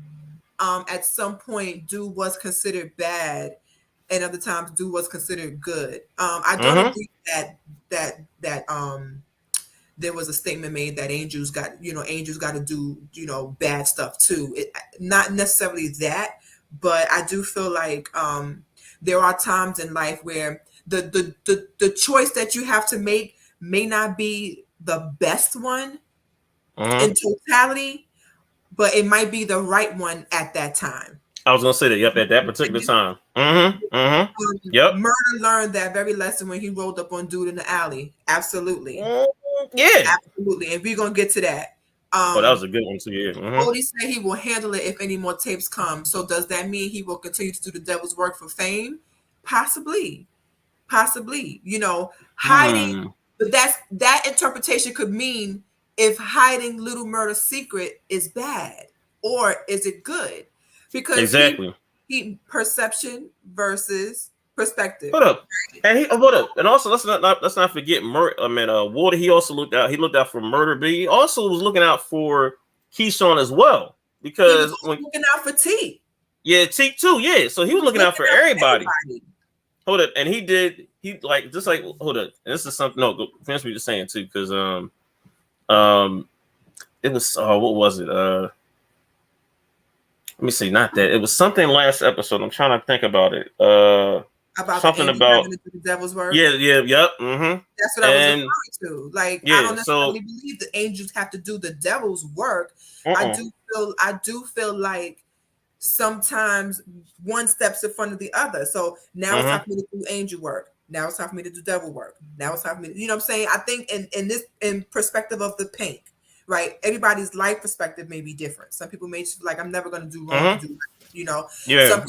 at some point, do what's considered bad, and other times do what's considered good. I don't agree that there was a statement made that angels got to do bad stuff too. Not necessarily that, but I do feel like there are times in life where the choice that you have to make may not be the best one in totality, but it might be the right one at that time. I was gonna say that. Yep, at that particular time. Yep. Murder learned that very lesson when he rolled up on dude in the alley. Absolutely. Yeah. Absolutely. And we're gonna get to that. That was a good one too. Yeah. Cody said he will handle it if any more tapes come. So does that mean he will continue to do the devil's work for fame? Possibly. Possibly, hiding, but that interpretation could mean if hiding little Murder's secret is bad or is it good? Because exactly. he perception versus perspective. Hold up, and hold up, and also let's not forget Water. He also looked out for Murder B. He also was looking out for Keyshawn as well, because he was looking out for T. Yeah, T too. Yeah, so he was looking out for everybody. Hold up, and hold up. And this is something. No, finish me just saying too, because it was what was it? Let me see. Not that. It was something last episode. I'm trying to think about it. About something about the devil's work. Yeah, yep. Mm-hmm. That's what I was referring to. Like, I don't necessarily believe the angels have to do the devil's work. I do feel like sometimes one steps in front of the other. So now it's time for me to do angel work. Now it's time for me to do devil work. Now it's time for me to, what I'm saying? I think in perspective of the Pink, right? Everybody's life perspective may be different. Some people may feel like I'm never going to do wrong. Yeah. Some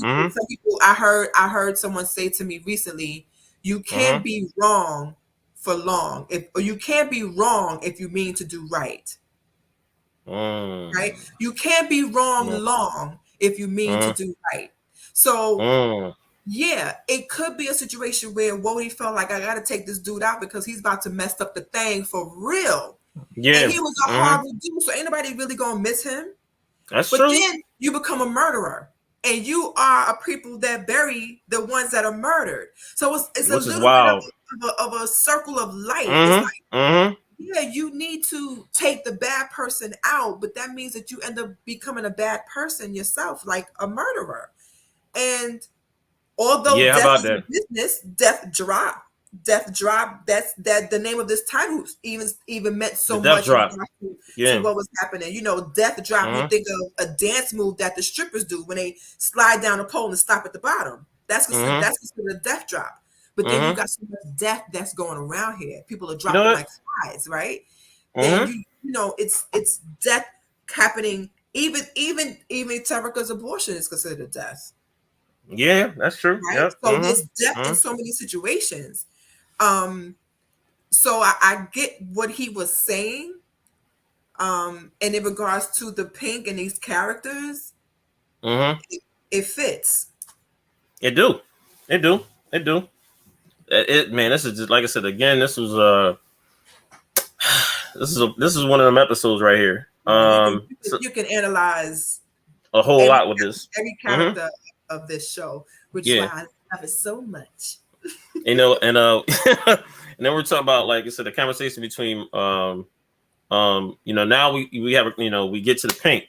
people I heard someone say to me recently, you can't be wrong for long. Or you can't be wrong if you mean to do right. Right? You can't be wrong long if you mean to do right. So yeah, it could be a situation where Wody felt like, I got to take this dude out because he's about to mess up the thing for real. Yeah. And he was a horrible dude, so ain't nobody really going to miss him. That's true. But then you become a murderer. And you are a people that bury the ones that are murdered. So it's a little bit of a circle of life. It's like, yeah, you need to take the bad person out, but that means that you end up becoming a bad person yourself, like a murderer. And although death is business, death drop. That's the name of this title even meant so much to what was happening. Death drop. You think of a dance move that the strippers do when they slide down a pole and stop at the bottom. That's considered a death drop. But then you got so much death that's going around here. People are dropping like flies, right? Then it's death happening. Even Terica's abortion is considered a death. Yeah, that's true. Right? Yep. So there's death in so many situations. So I get what he was saying. And in regards to the Pink and these characters, it fits. It do. Man, this is just like I said again. This was this is one of them episodes right here. You can analyze a whole lot with this. Every character of this show, which is why I love it so much. And and then we're talking about, like I said, the conversation between now we have we get to the Pink,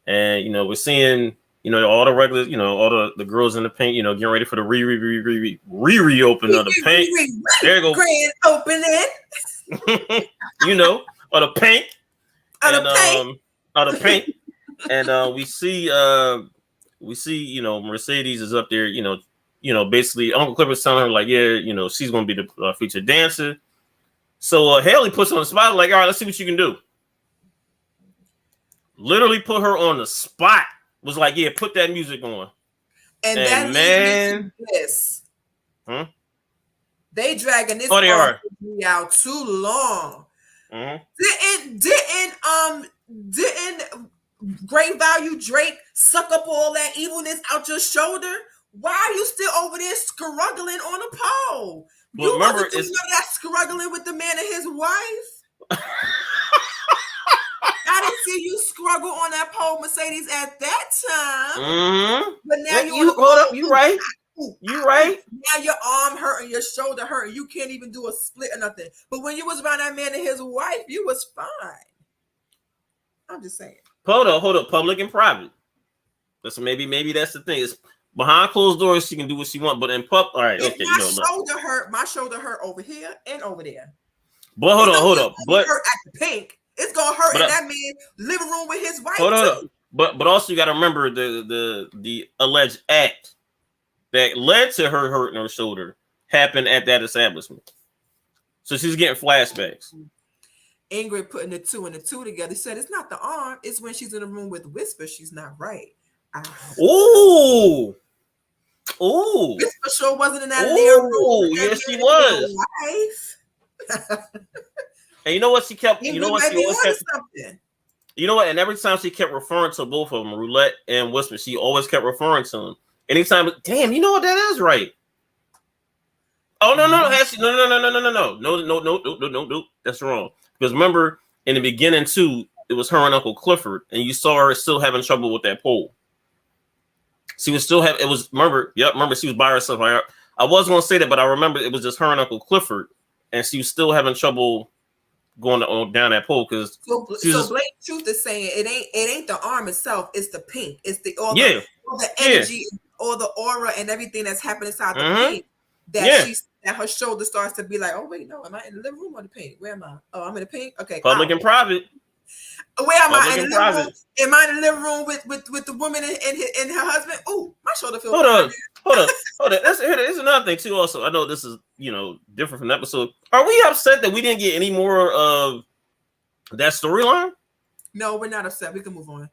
and we're seeing all the regular all the girls in the Pink getting ready for the reopen of the Pink. There you go, grand opening. Or the Pink, the Pink, and we see Mercedes is up there, basically Uncle Clifford's telling her like, she's gonna be the featured dancer. So Haley puts her on the spot, like, all right, let's see what you can do. Literally put her on the spot. Was like, yeah, put that music on. And that man, this. They dragging this out too long. Didn't Great Value Drake suck up all that evilness out your shoulder? Why are you still over there struggling on a pole? You wasn't doing that struggling with the man and his wife. I didn't see you struggle on that pole, Mercedes, at that time. But now you right. You right. Now your arm hurting, your shoulder hurting. You can't even do a split or nothing. But when you was around that man and his wife, you was fine. I'm just saying. Hold up. Public and private. Listen, maybe that's the thing. It's behind closed doors. She can do what she wants, but in public, all right. Okay. My shoulder hurt over here and over there. But hold up. But hurt at the Pink. It's gonna hurt in that man's living room with his wife. Hold up. But also you got to remember the alleged act that led to her hurting her shoulder happened at that establishment. So she's getting flashbacks. Ingrid putting the two and the two together said it's not the arm, it's when she's in the room with Whisper, she's not right. Ooh. Whisper sure wasn't in that Leah room. Oh, yes, she was. Wife. And you know what she kept? You know what she always kept? Something. You know what? And every time she kept referring to both of them, Roulette and Whisper, she always kept referring to them. Anytime, damn, you know what? That is right. Oh no, actually, no. That's wrong. Because remember, in the beginning too, it was her and Uncle Clifford, and you saw her still having trouble with that pole. She was still having. It was remember she was by herself. I was going to say that, but I remember it was just her and Uncle Clifford, and she was still having trouble going down that pole because. So Blake Truth is saying it ain't the arm itself. It's the pink. It's all the energy, all the aura, and everything that's happening inside the pink. That her shoulder starts to be like, oh wait, no, am I in the living room or the pink? Where am I? Oh, I'm in the pink. Okay, public and private. Where am I in the living room? Am I in the living room with the woman and her husband? Oh, my shoulder feels. Hold on. Here's another thing too. Also, I know this is different from the episode. Are we upset that we didn't get any more of that storyline? No, we're not upset. We can move on.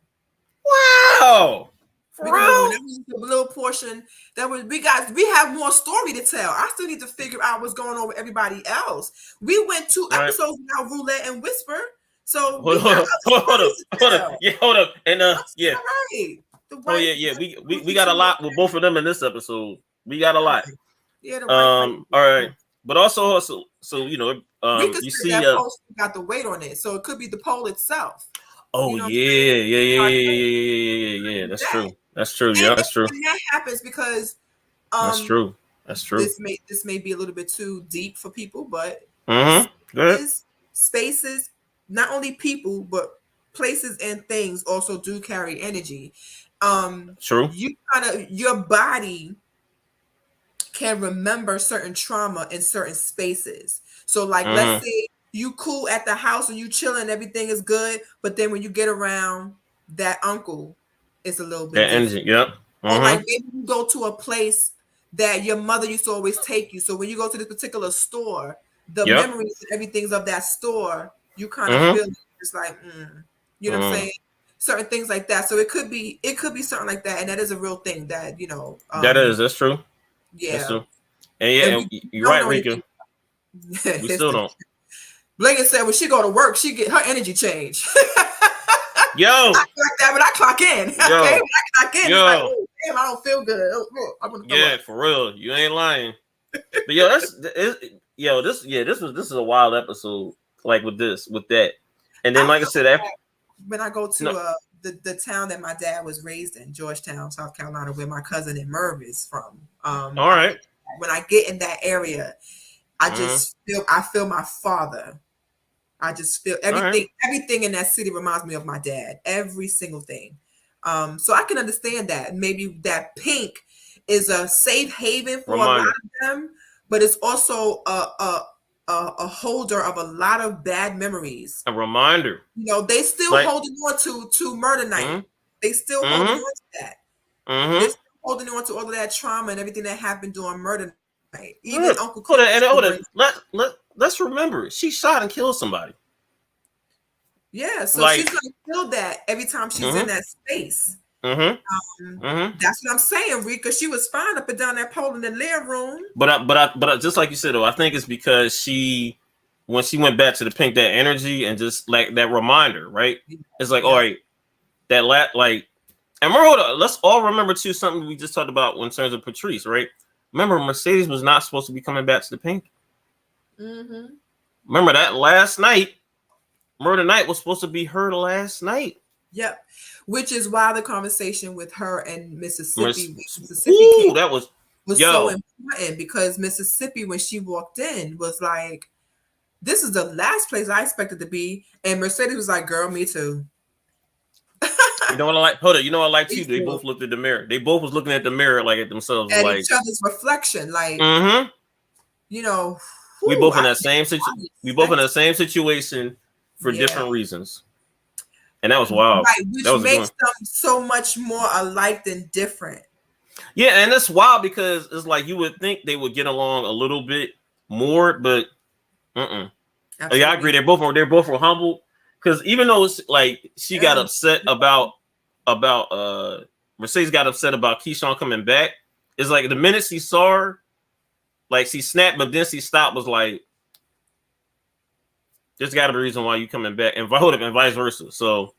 Wow. That was a little portion that was we have more story to tell. I still need to figure out what's going on with everybody else. We went 2 episodes without Roulette and Whisper. So hold up. Yeah, hold up. And yeah. Right. We got a lot with both of them in this episode. We got a lot. Yeah, all right. But also you see that post got the weight on it. So it could be the poll itself. Oh, yeah. That's true. That's true. Yeah, that's true. And that happens because that's true. This may be a little bit too deep for people, but spaces, not only people, but places and things also do carry energy. True. Your body can remember certain trauma in certain spaces. So like let's say you cool at the house and you chilling, everything is good, but then when you get around that uncle, it's a little bit that energy. Yep. Or like maybe you go to a place that your mother used to always take you. So when you go to this particular store, the memories and everything's of that store, you kind of feel it's like, you know what I'm saying? Certain things like that. So it could be something like that, and that is a real thing that that's true. Yeah. That's true. And you're right, Rika. We still don't. Blanket said when she go to work, she get her energy change. Yo, I like that, but I clock in. Okay, when I clock in, it's like, oh, damn, I don't feel good. For real, you ain't lying. But this is a wild episode. Like with that, and then like I said, when I go to the town that my dad was raised in, Georgetown, South Carolina, where my cousin and Merv is from. All right. When I get in that area, I just feel my father. I just feel everything in that city reminds me of my dad. Every single thing. So I can understand that. Maybe that pink is a safe haven for a lot of them, but it's also a holder of a lot of bad memories. A reminder. They still holding on to Murder Night. They still holding on to that. They're still holding on to all of that trauma and everything that happened during Murder Night. Even Uncle Clifford. Let's remember, she shot and killed somebody. Yeah, so she's gonna feel that every time she's in that space. That's what I'm saying, Rika. She was fine up and down that pole in the lair room. But just like you said, though, I think it's because when she went back to the pink, that energy and just like that reminder, right? It's like, all right, and remember, let's all remember too something we just talked about in terms of Patrice, right? Remember, Mercedes was not supposed to be coming back to the pink. Remember that last night, Murder Night was supposed to be her last night. Yep. Which is why the conversation with her and Mississippi that was so important, because Mississippi, when she walked in, was like, this is the last place I expected to be. And Mercedes was like, girl, me too. You know what I like? Hold on. You know what I like too? They both looked at the mirror. They both was looking at the mirror like at themselves. At like each other's reflection. Like, we both in that same situation. We both in the same situation for different reasons. And that was wild. Right, which makes them so much more alike than different. Yeah, and it's wild because it's like you would think they would get along a little bit more, but yeah, I agree. They're both were humble, because even though it's like she got upset about Mercedes got upset about Keyshawn coming back, it's like the minute she saw her, like she snapped, but then she stopped. Was like, there's got to be a reason why you coming back, and vice versa. So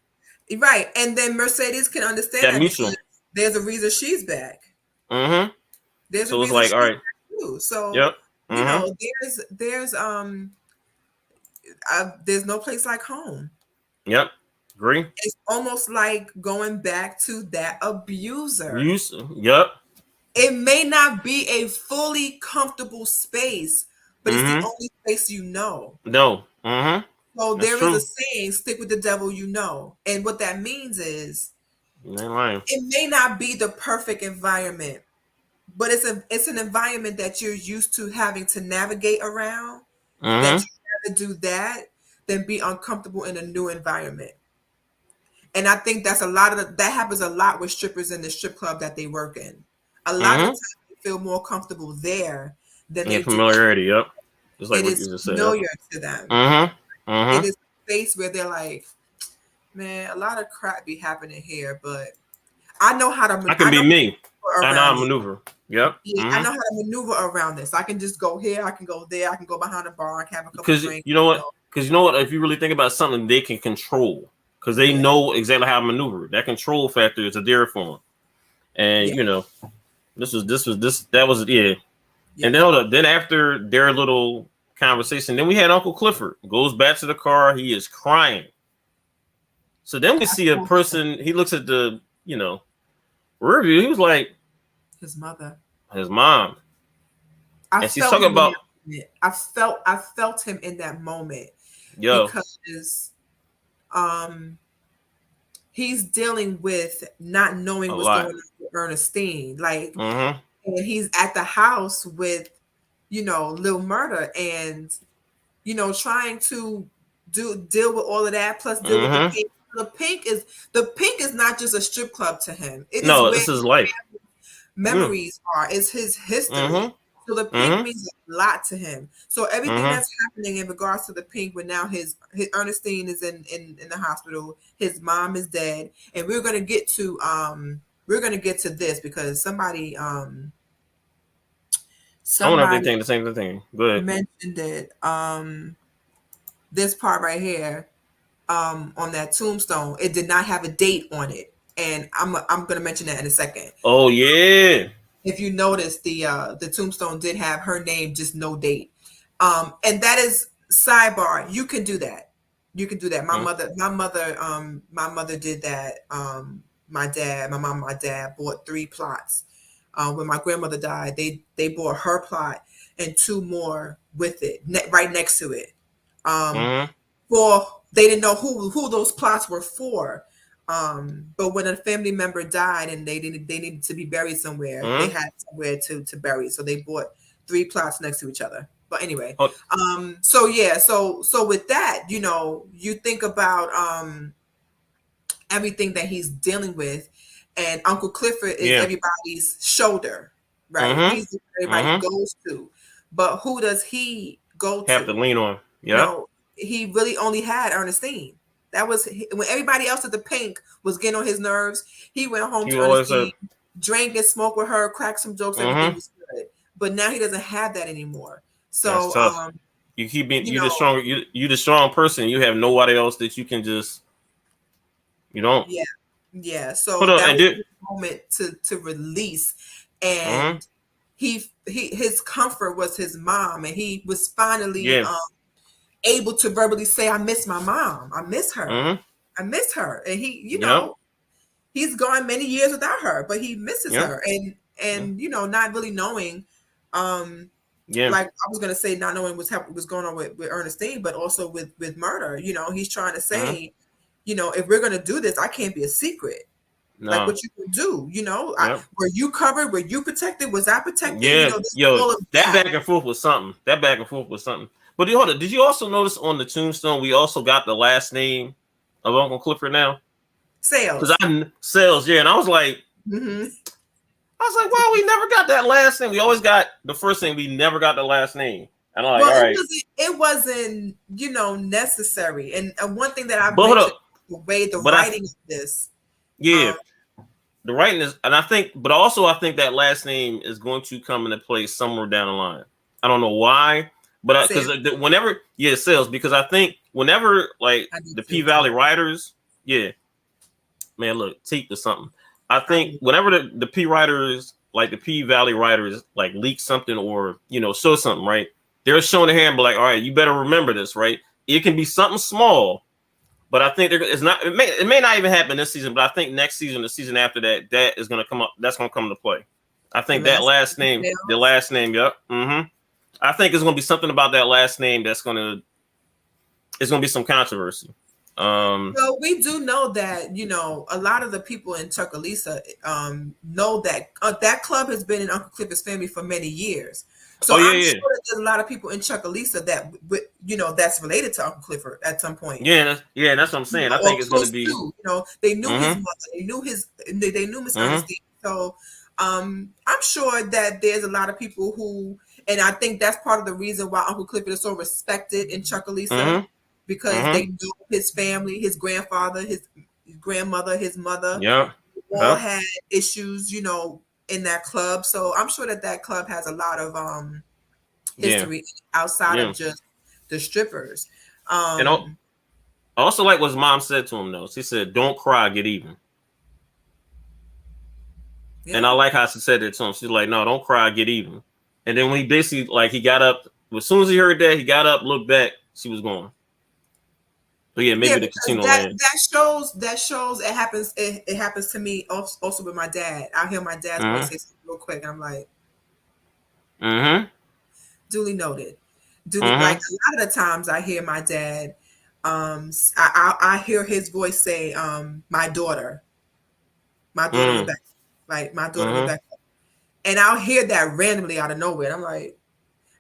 right, and then Mercedes can understand that mutual. because there's a reason she's back. Mm-hmm. There's so a it's reason like, she's all right. back too. So Yep. you know, there's no place like home. Yep. Agree. It's almost like going back to that abuser. Yep. It may not be a fully comfortable space, but it's the only space you know. No. Mm-hmm. So That's there true. is a saying, stick with the devil you know. And what that means is it may not be the perfect environment, but it's an environment that you're used to having to navigate around, that you rather do that than be uncomfortable in a new environment. And I think that's that happens a lot with strippers in the strip club that they work in. A lot of the time they feel more comfortable there than they familiarity, do. Yep. Just like it what is you just familiar said. to them. Mm-hmm. It is a space where they're like, man, a lot of crap be happening here, but I know how to. I can be me. I know how to maneuver. Yep. Yeah, I know how to maneuver around this. I can just go here. I can go there. I can go behind a bar. I can have a couple drinks. You know what? Because you know what? If you really think about something, they can control because they know exactly how to maneuver. That control factor is a there for them. And you know, that was. And then hold up. Then after their little conversation, then we had Uncle Clifford goes back to the car. He is crying. So then we see a person. He looks at the rear view. He was like, his mom. And she's talking about. I felt him in that moment. Because he's dealing with not knowing what's going on with Ernestine. Like, and he's at the house with, Lil Murder and, trying to deal with all of that, plus deal with the Pink. The Pink is not just a strip club to him. It is where this is life. Memories are. It's his history. So the Pink means a lot to him. So everything that's happening in regards to the Pink, when now his Ernestine is in the hospital, his mom is dead, and we're gonna get to this because somebody I wonder if they think the same thing. Go ahead. Mentioned it. This part right here, on that tombstone, it did not have a date on it, and I'm gonna mention that in a second. Oh yeah. If you notice, the tombstone did have her name, just no date. And that is sidebar. You can do that. My mother did that. My mom, my dad bought 3 plots. When my grandmother died, they bought her plot and 2 more with it, right next to it. They didn't know who those plots were for. But when a family member died and they needed to be buried somewhere, they had somewhere to bury. So they bought 3 plots next to each other. But anyway, so with that, you think about everything that he's dealing with, and Uncle Clifford is everybody's shoulder, right? He's what everybody goes to. But who does he go to? Have to lean on. Yeah. He really only had Ernestine. That was when everybody else at the Pink was getting on his nerves. He went home to Ernestine, drank and smoked with her, cracked some jokes, everything was good. But now he doesn't have that anymore. So you keep being you the strong person. You have nobody else that you can just don't. Yeah. So that was the moment to release, and his comfort was his mom, and he was finally able to verbally say, I miss my mom. I miss her. I miss her. And he, he's gone many years without her, but he misses her. And not really knowing, like I was going to say, not knowing what's going on with Ernestine, but also with Murder. He's trying to say, if we're going to do this, I can't be a secret. No. Like what you can do, were you covered? Were you protected? Was I protected? Yeah. That back and forth was something. But hold on, did you also notice on the tombstone we also got the last name of Uncle Clifford now? Sales. Sales, and I was like, wow, we never got that last name. We always got the first name. We never got the last name. And I'm like, all right. It wasn't, necessary. And one thing that I mentioned, the way the writing of this. Yeah. the writing is, and I think that last name is going to come into play somewhere down the line. I don't know why, but because whenever sales, because I think whenever like the P Valley writers, man, look, teeth or something. I think whenever the P writers, like the P Valley writers, like leak something or show something, right? They're showing their hand, but like, all right, you better remember this, right? It can be something small, but I think it's not. It may not even happen this season, but I think next season, the season after that, that is going to come up. That's going to come into play. I think that last name, the last name, yep. I think it's going to be something about that last name that's going to. It's going to be some controversy. Well, we do know that a lot of the people in Chucalissa know that that club has been in Uncle Clifford's family for many years. So I'm sure that there's a lot of people in Chucalissa that that's related to Uncle Clifford at some point. Yeah, that's what I'm saying. I think it's going to be. They knew his mother. They knew Miss Ernestine. So I'm sure that there's a lot of people who, and I think that's part of the reason why Uncle Clifford is so respected in Chucalissa. Because they know his family, his grandfather, his grandmother, his mother, all had issues, in that club. So I'm sure that club has a lot of history outside of just the strippers. And I also like what his mom said to him, though. She said, "Don't cry, get even." And I like how she said it to him. She's like, "No, don't cry, get even." And then when he basically, like, he got up, as soon as he heard that, he got up, looked back, she was gone. But maybe the casino land. That shows it happens. It happens to me also with my dad. I hear my dad's voice say something real quick, and I'm like, duly noted. Like a lot of the times I hear my dad, I hear his voice say, my daughter Rebecca, like my daughter Rebecca, and I'll hear that randomly out of nowhere. And I'm like,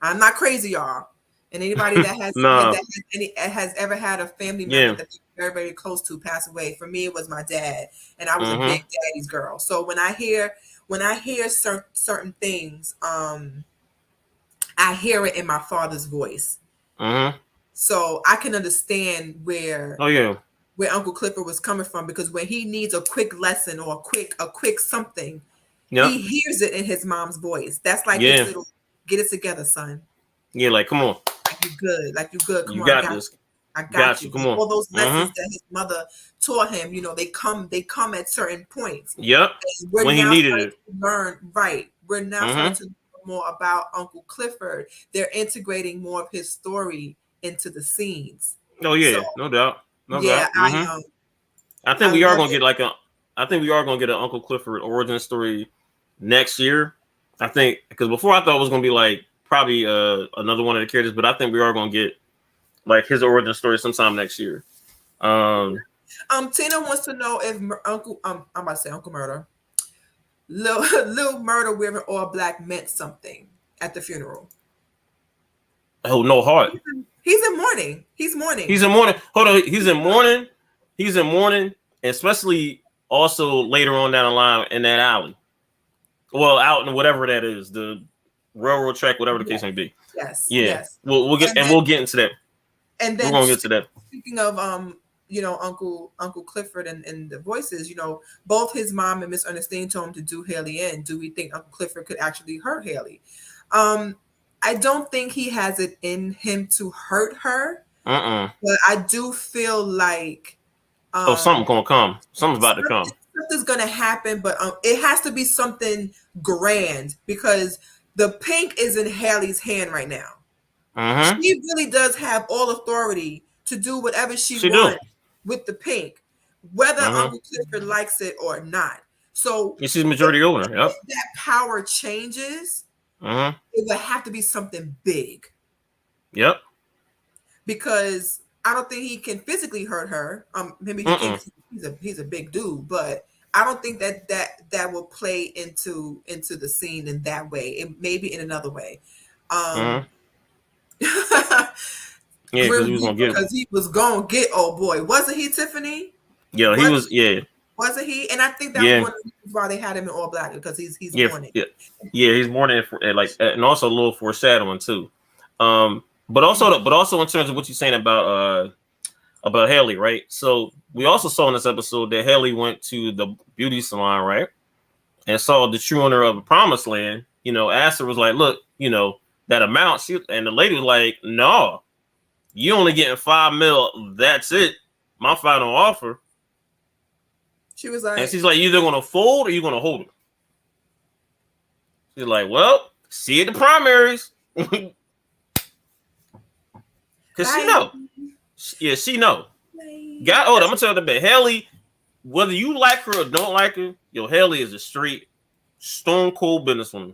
I'm not crazy, y'all. And anybody that has ever had a family member that they're very, very close to pass away, for me it was my dad, and I was a big daddy's girl. So when I hear certain things, I hear it in my father's voice. So I can understand where Uncle Clifford was coming from, because when he needs a quick lesson or a quick something, he hears it in his mom's voice. That's like this little, get it together, son. Yeah, like, come on. Like you good. Come you on, got this. I got you. Come on. All those lessons that his mother taught him, they come at certain points. Yep. When he needed it. We're now starting to learn more about Uncle Clifford. They're integrating more of his story into the scenes. Oh yeah, so, no doubt. No doubt. I think we are gonna get an Uncle Clifford origin story next year. I think, because before I thought it was gonna be like probably another one of the characters, but I think we are gonna get like his origin story sometime next year. Tina wants to know if Uncle I'm about to say Uncle Murder, Lil Murder wearing all black meant something at the funeral. Oh, no heart. He's in mourning. He's mourning. Hold on. He's in mourning, especially also later on down the line in that alley. Well, out in whatever that is, the railroad track, whatever the case may be. Yes. Yeah. Yes. We'll get into that. And then we're gonna get to that. Speaking of Uncle Clifford and the voices, both his mom and Miss Ernestine told him to do Haley in. Do we think Uncle Clifford could actually hurt Haley? I don't think he has it in him to hurt her. But I do feel like something's gonna come. Something's about to come. Something's gonna happen, but it has to be something grand, because the pink is in Haley's hand right now. She really does have all authority to do whatever she wants with the pink, whether Uncle Clifford likes it or not. So she's majority owner. Yep. If that power changes, it would have to be something big. Yep. Because I don't think he can physically hurt her. Maybe he thinks he's a big dude, but I don't think that will play into the scene in that way. It may be in another way. Because he was gonna get old boy, wasn't he, Tiffany? Yeah, he was. Yeah, wasn't he? And I think that was one of the reasons why they had him in all black, because he's mourning. He's mourning, and also a little foreshadowing too. But also in terms of what you're saying about Haley, right? So we also saw in this episode that Haley went to the beauty salon, right? and saw the true owner of the promised land, asked her, was like, look, that amount. And the lady was like, no, you only getting $5 million. That's it. My final offer. She was like, and she's like, you're either gonna fold or you're gonna hold it. She's like, well, see you at the primaries. Because she know. Yeah, she know. I'm gonna tell you the bit. Haley, whether you like her or don't like her, Haley is a straight, stone cold businesswoman.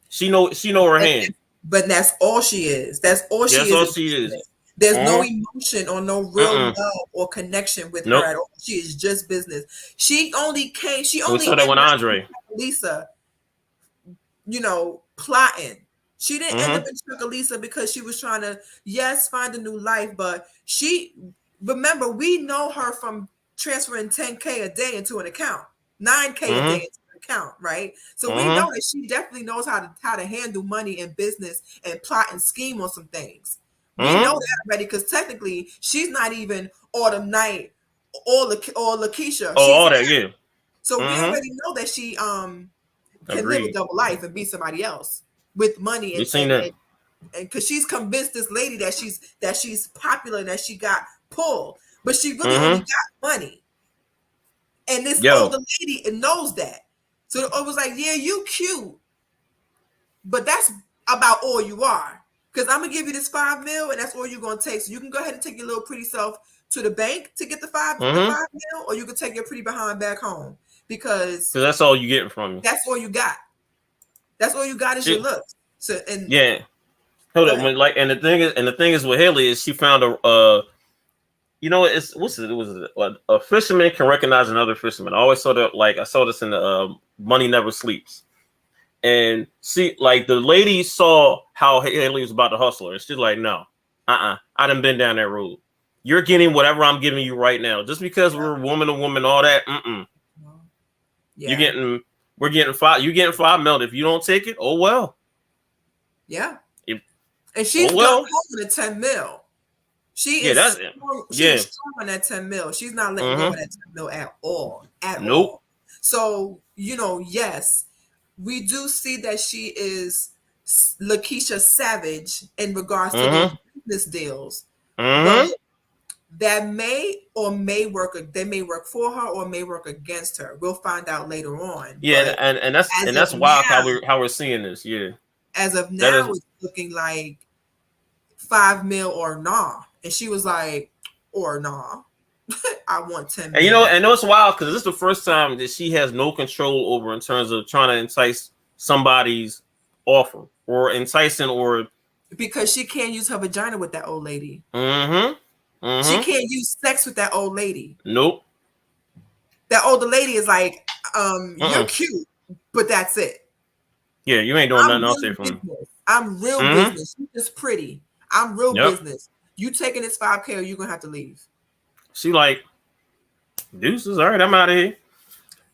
She know her hand. But that's all she is. That's all she is. That's all she is. There's no emotion or no real love or connection with her at all. She is just business. She only we saw that with Andre. Lisa, plotting. She didn't end up in Chuckalisa because she was trying to, find a new life. But remember, we know her from transferring 10K a day into an account, 9K a day into an account, right? So we know that she definitely knows how to handle money and business and plot and scheme on some things. We know that already because technically she's not even Autumn Night or Lakeisha. All that, yeah. So we already know that she can live a double life and be somebody else with money and because she's convinced this lady that she's popular and that she got pull, but she really only got money. And this older lady knows that. So it was like, yeah, you cute, but that's about all you are. Because I'm gonna give you this $5 million, and that's all you're gonna take. So you can go ahead and take your little pretty self to the bank to get the $5 million, or you can take your pretty behind back home because that's all you getting from me. That's all you got. That's all you got is your looks. So and hold on, and the thing is with Haley is she found a a fisherman can recognize another fisherman. I always saw that. Like I saw this in the Money Never Sleeps. And see, like the lady saw how Haley was about to hustle her. She's like, no, I done been down that road. You're getting whatever I'm giving you right now. Just because we're woman to woman, all that, Yeah. We're getting $5 million. If you don't take it, oh well. Yeah. And she's not holding the $10 million. She is strong on that $10 million. She's not letting go of that $10 million at all. All. So, yes. We do see that she is Lakeisha Savage in regards to those business deals. But that may work. They may work for her or may work against her. We'll find out later on. Yeah, and that's wild how we're seeing this. Yeah. As of now, it's looking like $5 million or nah. And she was like, or nah. I want 10 million. And it's wild because this is the first time that she has no control over in terms of trying to entice somebody's offer or enticing or because she can't use her vagina with that old lady. She can't use sex with that old lady. Nope. That older lady is like, you're cute, but that's it. Yeah, you ain't doing nothing else there for me. I'm real business. You're just pretty. I'm real business. You taking this 5K or you're gonna have to leave. She like, deuces, all right, I'm out of here.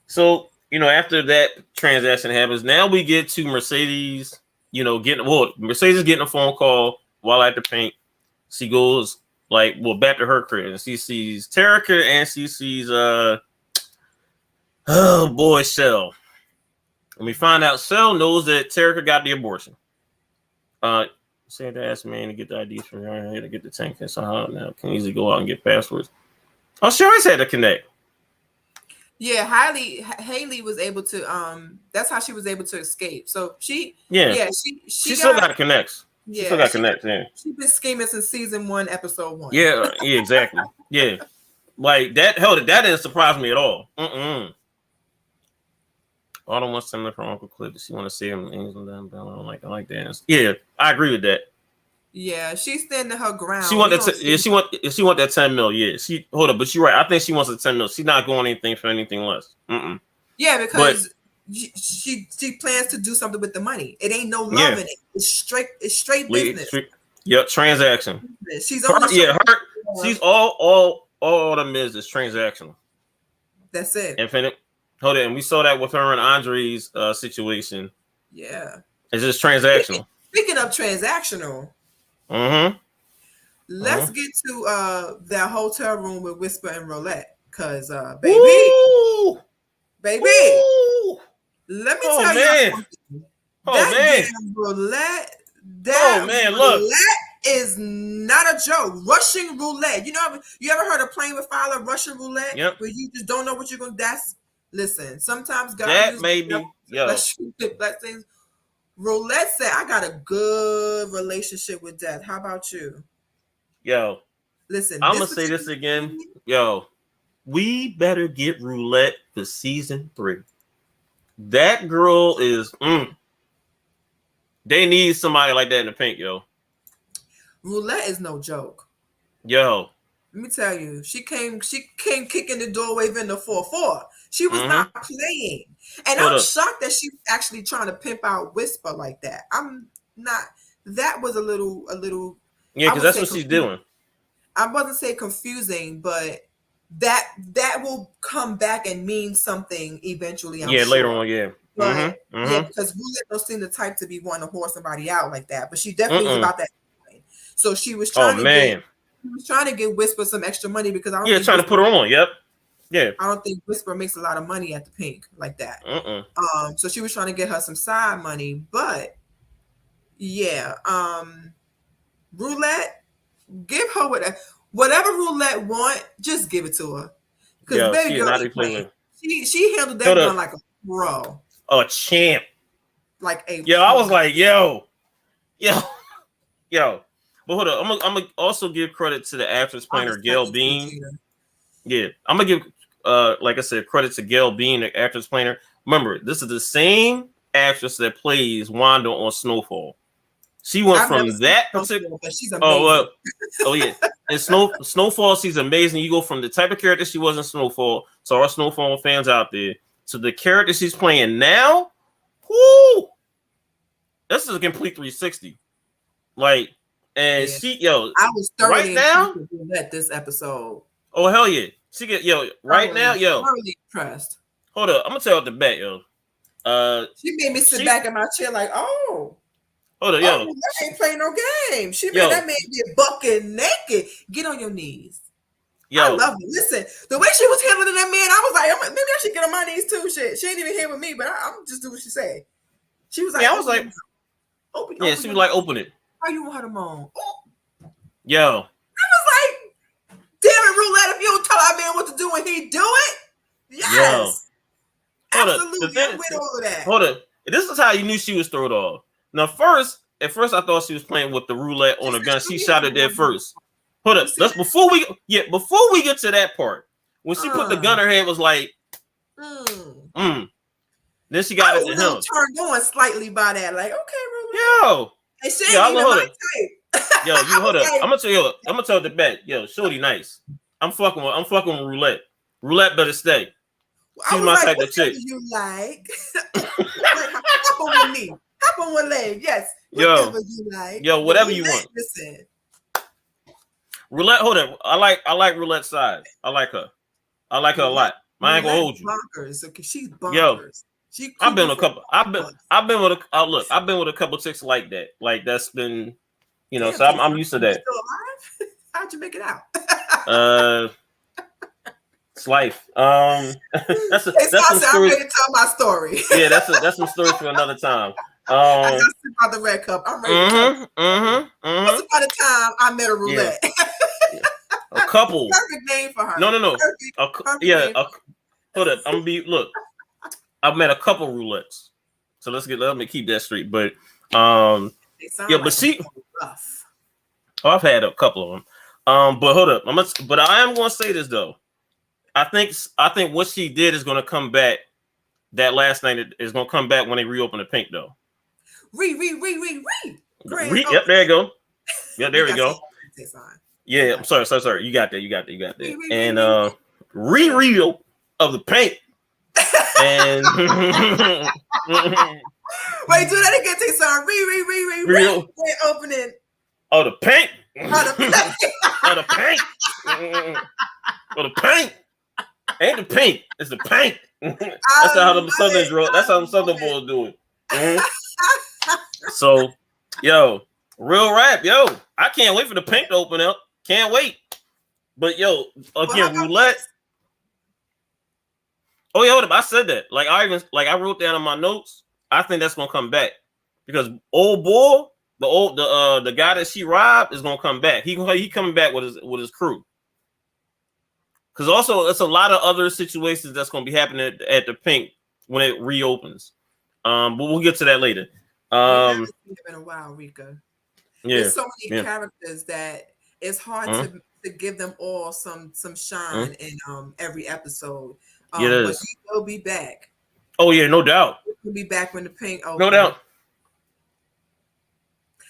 So, after that transaction happens, now we get to Mercedes, Mercedes getting a phone call while at the paint. She goes, back to her crib, and she sees Terica and she sees, Shell. And we find out Shell knows that Terica got the abortion. Said to ask man to get the IDs from her to get the tank and somehow now can easily go out and get passwords. Oh, she always had to connect. Yeah, Haley was able to that's how she was able to escape. So she still got to connect. Yeah, she still got to connect. Yeah, she's been scheming since season 1, episode 1. Yeah, exactly. Yeah, like that. Hell, that didn't surprise me at all. Autumn wants something from Uncle Cliff. Does she want to see him? I like that. Yeah, I agree with that. Yeah, she's standing her ground. She want that. She want that 10 mil. Yeah, but you're right. I think she wants the 10 mil. She's not going anything for anything less. Yeah, because she plans to do something with the money. It ain't no love in it. It's straight business. Transaction. She's she's all Autumn is transactional. That's it. Infinite. Hold it, and we saw that with her and Andre's situation. Yeah, it's just transactional. Speaking of transactional, let's get to that hotel room with Whisper and Roulette, cause baby, Let me tell you something. Damn roulette. Roulette is not a joke. Russian roulette. You ever heard of playing with fire, Russian roulette? Yep. Where you just don't know what you're gonna. Listen. Sometimes God that maybe blessings. Roulette said, "I got a good relationship with death." How about you? Yo, listen. I'm gonna say this again. Yo, we better get roulette for season 3. That girl is. They need somebody like that in the pink, yo. Roulette is no joke. Yo. Let me tell you, she came kicking the door, waving the 4-4. She was not playing. And I'm shocked that she's actually trying to pimp out Whisper like that. I'm not. That was a little. Yeah, because that's what she's doing. I wasn't say confusing, but that will come back and mean something eventually. I'm sure. Later on, yeah. But yeah, because Roulette don't seem the type to be wanting to whore somebody out like that. But she definitely was about that. So she was trying to get Whisper some extra money because I don't think trying to put her on. Yep. Yeah. I don't think Whisper makes a lot of money at the pink like that. So she was trying to get her some side money, but yeah, Roulette, give her whatever Roulette want, just give it to her. Because baby girl, she handled that gun like a pro. A champ. Like a I was like, yo. But hold on, I'm gonna also give credit to the actress playing her, Gail Bean. Yeah, I'm gonna give like I said, credit to Gail Bean, the actress playing her. Remember, this is the same actress that plays Wanda on Snowfall. She went from that particular. But she's amazing. Yeah, and Snowfall, she's amazing. You go from the type of character she was in Snowfall, so our Snowfall fans out there, to the character she's playing now. Whoo! This is a complete 360. Like. And she, I was right now at this episode. Oh hell yeah, she get right now, thoroughly impressed. Hold up, I'm gonna tell her the bet, she made me sit back in my chair like, hold up, that ain't playing no game. She made that man get bucket naked. Get on your knees. I love it. Listen, the way she was handling that man, I was like, maybe I should get on my knees too. Shit, she ain't even here with me, but I'm just do what she said. She was like, I was like, open she was like, open it. How you want her to moan? Yo. I was like, damn it, Roulette, if you don't tell that man what to do when he do it. Yes. Absolutely. I'm with all of that. Hold up. This is how you knew she was thrown off. Now, at first I thought she was playing with the roulette on a gun. She shot it there first. Hold up. That's before we get to that part. When she put the gun in her head, was like, Then she got it to him. Turned on slightly by that. Like, okay, Roulette. Yo. And she ain't even my type. Yo, you hold up. I'm gonna tell the bet. Yo, shorty nice. I'm fucking with Roulette. Roulette better stay. She's my type of chick. You like? Hop on with me. Hop on one leg. Yes. Whatever you like. Yo, whatever you want. Listen. Roulette, hold up. I like Roulette's side. I like her. I like her a lot. I ain't gonna hold you. Bonkers. Okay, she's bonkers. Yo. I've been with a couple chicks like that. Like that's been, so I'm used to that. Still alive? How'd you make it out? It's life. That's some I'm ready to tell my story. Yeah, that's some stories for another time. I just sip out the red cup. I'm ready to Once upon a time, I met a Roulette. Yeah. A couple. Perfect name for her. No. Perfect Hold up. Look. I've met a couple Roulettes. So let me keep that straight. But but I've had a couple of them. But hold up. But I am gonna say this though. I think what she did is gonna come back. That last night is gonna come back when they reopen the pink though. Yep, there you go. Yeah, there we go. Yeah, I'm sorry. You got that. And re-reel of the pink. And wait, do that again. Taison. Real opening. Oh, the paint. Oh, the paint. Oh, the paint. Ain't the paint. It's the paint. That's how the Southern draw. That's how the Southern boys do it. So, real rap, I can't wait for the pink to open up. Can't wait. But again, Roulette. Oh yeah, I said that. Like I wrote down in my notes. I think that's gonna come back because old boy, the guy that she robbed is gonna come back. He coming back with his crew. Because also it's a lot of other situations that's gonna be happening at the Pink when it reopens. But we'll get to that later. We haven't seen him in a while, Rika. Yeah, there's so many characters that it's hard to give them all some shine in every episode. But he will be back. Oh yeah, no doubt. He'll be back when the Pink opens. No doubt.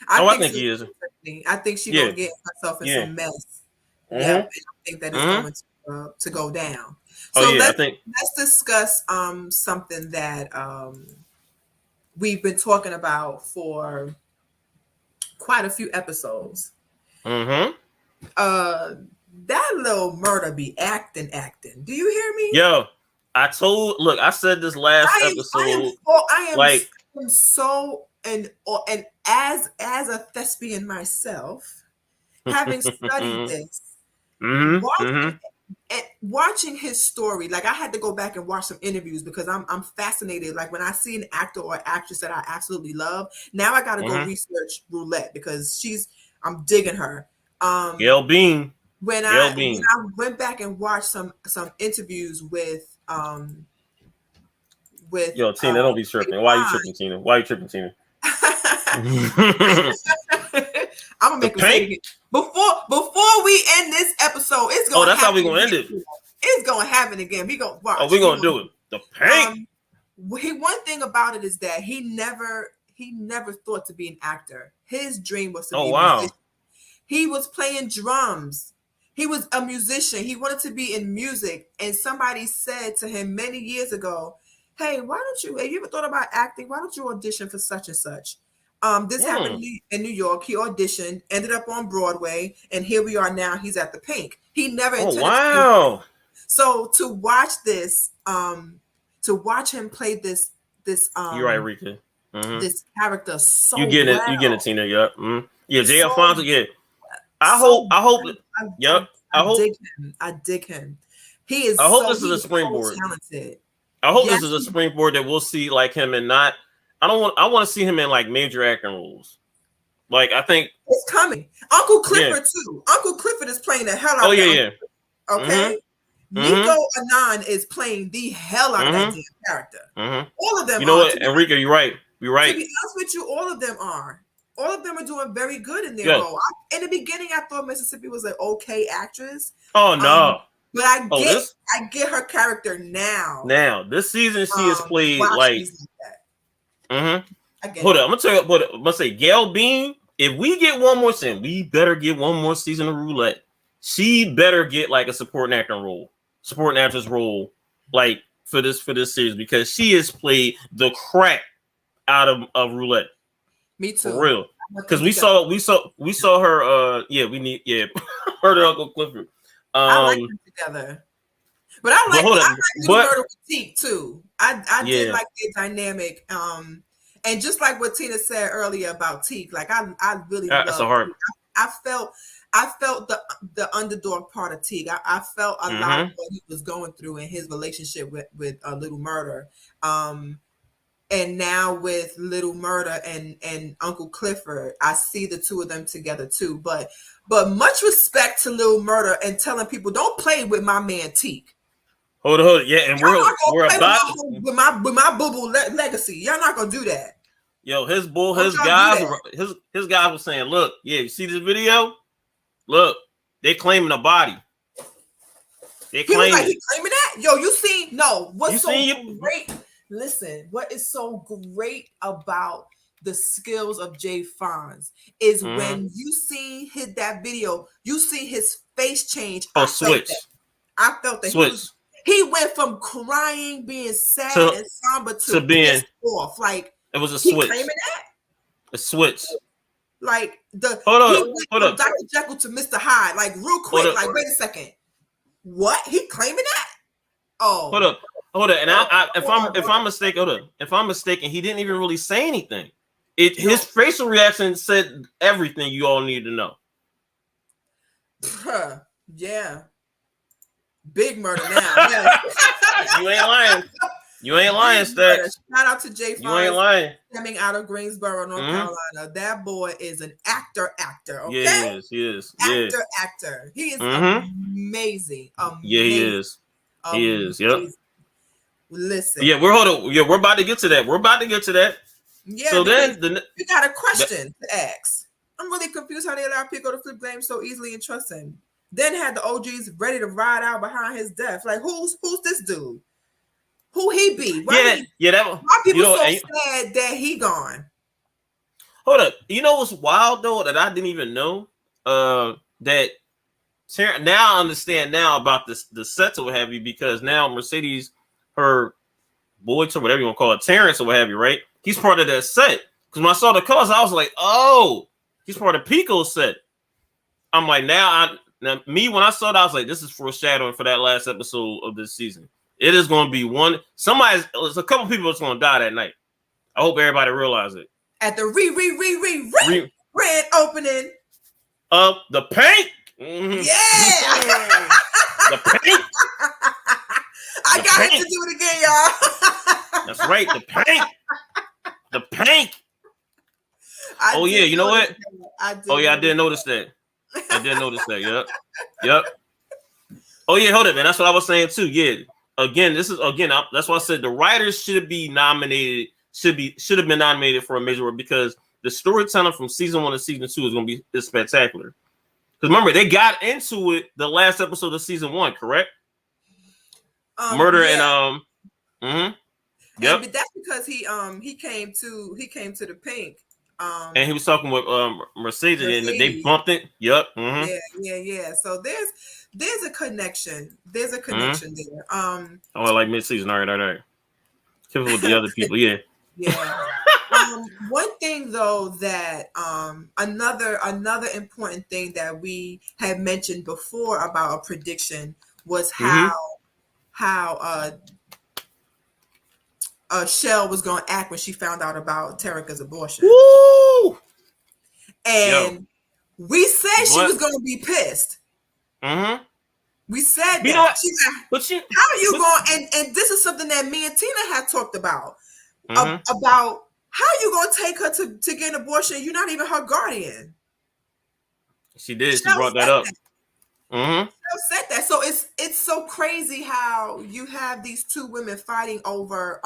I think he is. I think she's gonna get herself in some mess. Yeah, I think that it's going to go down. So let's discuss something that we've been talking about for quite a few episodes. That little murder be acting. Do you hear me? Yo, I said this last episode. I am so and as a thespian myself, having studied this, watching his story, like I had to go back and watch some interviews because I'm fascinated. Like when I see an actor or actress that I absolutely love, now I got to go research Roulette because I'm digging her. Gail Bean. When I went back and watched some interviews with Yo, Tina, don't be tripping. Why are you tripping, Tina? I'm gonna make a say again. Before we end this episode, it's gonna. Oh, that's how we gonna end it. It's gonna happen again. We gonna watch. Oh, we gonna do it. The Pink. One thing about it is that he never thought to be an actor. His dream was to be a musician. He was playing drums. He was a musician. He wanted to be in music. And somebody said to him many years ago, hey, have you ever thought about acting? Why don't you audition for such and such? This happened in New York. He auditioned, ended up on Broadway, and here we are now. He's at the Pink. He never intended to. So to watch this, to watch him play this you're right, Rika. This character so you getting it, Tina. Yeah. Yeah, Jay Alfonso, yeah. I hope I dig him. He is this is a springboard. So talented. I hope this is a springboard that we'll see like him and not. I want to see him in like major acting roles. Like I think it's coming. Uncle Clifford too. Uncle Clifford is playing the hell out of that. Okay. Nico Anand is playing the hell out of that damn character. All of them. You know what, Enrique? You're right. You're right. To be honest with you, all of them are. All of them are doing very good in their role. In the beginning, I thought Mississippi was an okay actress. Oh no. But I get her character now. Now this season she has played like. Hold up, I'm gonna say Gail Bean. If we get one more season, we better get one more season of Roulette. She better get like a supporting actress role, like for this series because she has played the crap out of Roulette. Me too. For real. Because we saw her. Her and Uncle Clifford. I like them together. But I like Murder with Teak too. I did like their dynamic. And just like what Tina said earlier about Teak, like I really loved Teak. I felt the underdog part of Teak. I felt a lot of what he was going through in his relationship with Little Murder. And now with Little Murder and Uncle Clifford, I see the two of them together too. But much respect to Little Murder and telling people don't play with my man Teak. Hold on, yeah, and we're about with my boo-boo legacy. Y'all not gonna do that. Yo, his guys were saying, look, yeah, you see this video? Look, they claiming a body. He claiming that? Yo, you see? No, what's so great? Listen, what is so great about the skills of Jay Fonz is when you see that video, you see his face change. Oh, switch. I felt that he went from crying, being sad and somber to being off. Like it was a switch. Claiming that? A switch. Like hold up. Dr. Jekyll to Mr. Hyde, like real quick. Like, wait a second. What? He claiming that? Oh, hold up. And if I'm mistaken, he didn't even really say anything. His facial reaction said everything you all need to know. Yeah. Big murder now. Yes. You ain't lying. You ain't lying, Stacks. Shout out to Jay You ain't Forrest lying. coming out of Greensboro, North Carolina. That boy is an actor. Okay, Yeah, he is. Yeah. Actor. He is amazing. Yeah, he is. He is. Yep. Listen. Yeah, we're about to get to that. Yeah. So then we got a question to ask. I'm really confused how they allow people to flip games so easily and trust him. Then had the OGs ready to ride out behind his death. Like, who's this dude? Who he be? Why people so sad that he gone? Hold up. You know what's wild though that I didn't even know? That now I understand now about the sets or what have you, because now Mercedes, her boy or whatever you want to call it, Terrence or what have you, right? He's part of that set. Because when I saw the colors, I was like, oh, he's part of Pico's set. I'm like, when I saw that, I was like, this is foreshadowing for that last episode of this season. It is going to be there's a couple people that's going to die that night. I hope everybody realizes it. At the grand opening of the paint. Mm-hmm. Yeah. The paint. I got to do it again, y'all. That's right. The paint. The paint. You know what? I didn't notice that. Yep. Oh yeah, hold it, man. That's what I was saying too. Yeah. That's why I said the writers should have been nominated for a major award, because the storytelling from season 1 to season 2 is going to be spectacular. Because remember, they got into it the last episode of season 1, correct? Murder and Yep. But that's because he came to the pink. And he was talking with Mercedes, and they bumped it. Yep. Mm-hmm. Yeah. So there's a connection. There's a connection there. I like mid-season. All right. Careful with the other people. Yeah. Yeah. One thing though that another important thing that we had mentioned before about a prediction was how Shell was going to act when she found out about Terica's abortion. Woo! And we said she was going to be pissed. Mm-hmm. We said that. How are you going? And this is something that me and Tina had talked about. About how you going to take her to get an abortion? You're not even her guardian. She did. She brought that up. Mm-hmm. Said that. So it's so crazy how you have these two women fighting over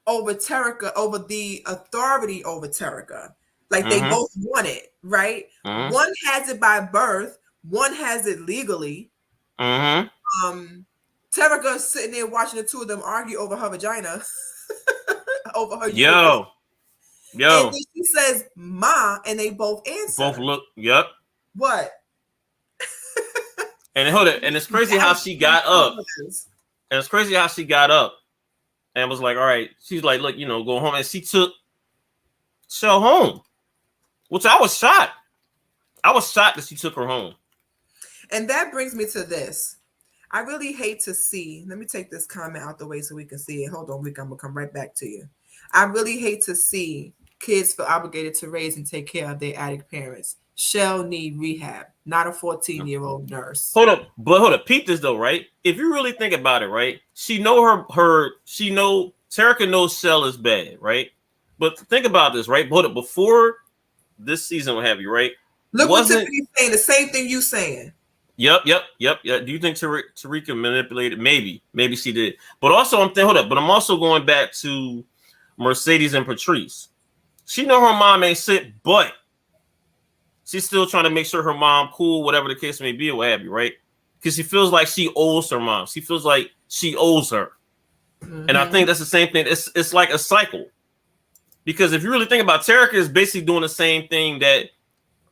Terica, over the authority over Terica. Like they both want it, right? One has it by birth, one has it legally. Terica sitting there watching the two of them argue over her vagina, over her. Yo. And then she says, "Ma," and they both answer. Both look. Yep. What? And hold it. And it's crazy how she got up. And was like, all right. She's like, look, go home. And she took Shell home, which I was shocked. I was shocked that she took her home. And that brings me to this. I really hate to see. Let me take this comment out the way so we can see it. Hold on, Rick. I'm going to come right back to you. I really hate to see kids feel obligated to raise and take care of their addict parents. Shell need rehab, not a 14-year-old nurse. Hold up. Peep this though, right? If you really think about it, right? She know Terica knows Shell is bad, right? But think about this, right? Hold up, before this season, what have you, right? Look what Tiffany's saying, the same thing you saying. Yep. Do you think Tarika manipulated? Maybe she did. But also, I'm also going back to Mercedes and Patrice. She know her mom ain't sick, but she's still trying to make sure her mom cool, whatever the case may be, or what have you, right? Because she feels like she owes her mom. She feels like she owes her. And I think that's the same thing. It's like a cycle. Because if you really think about it, Terica is basically doing the same thing that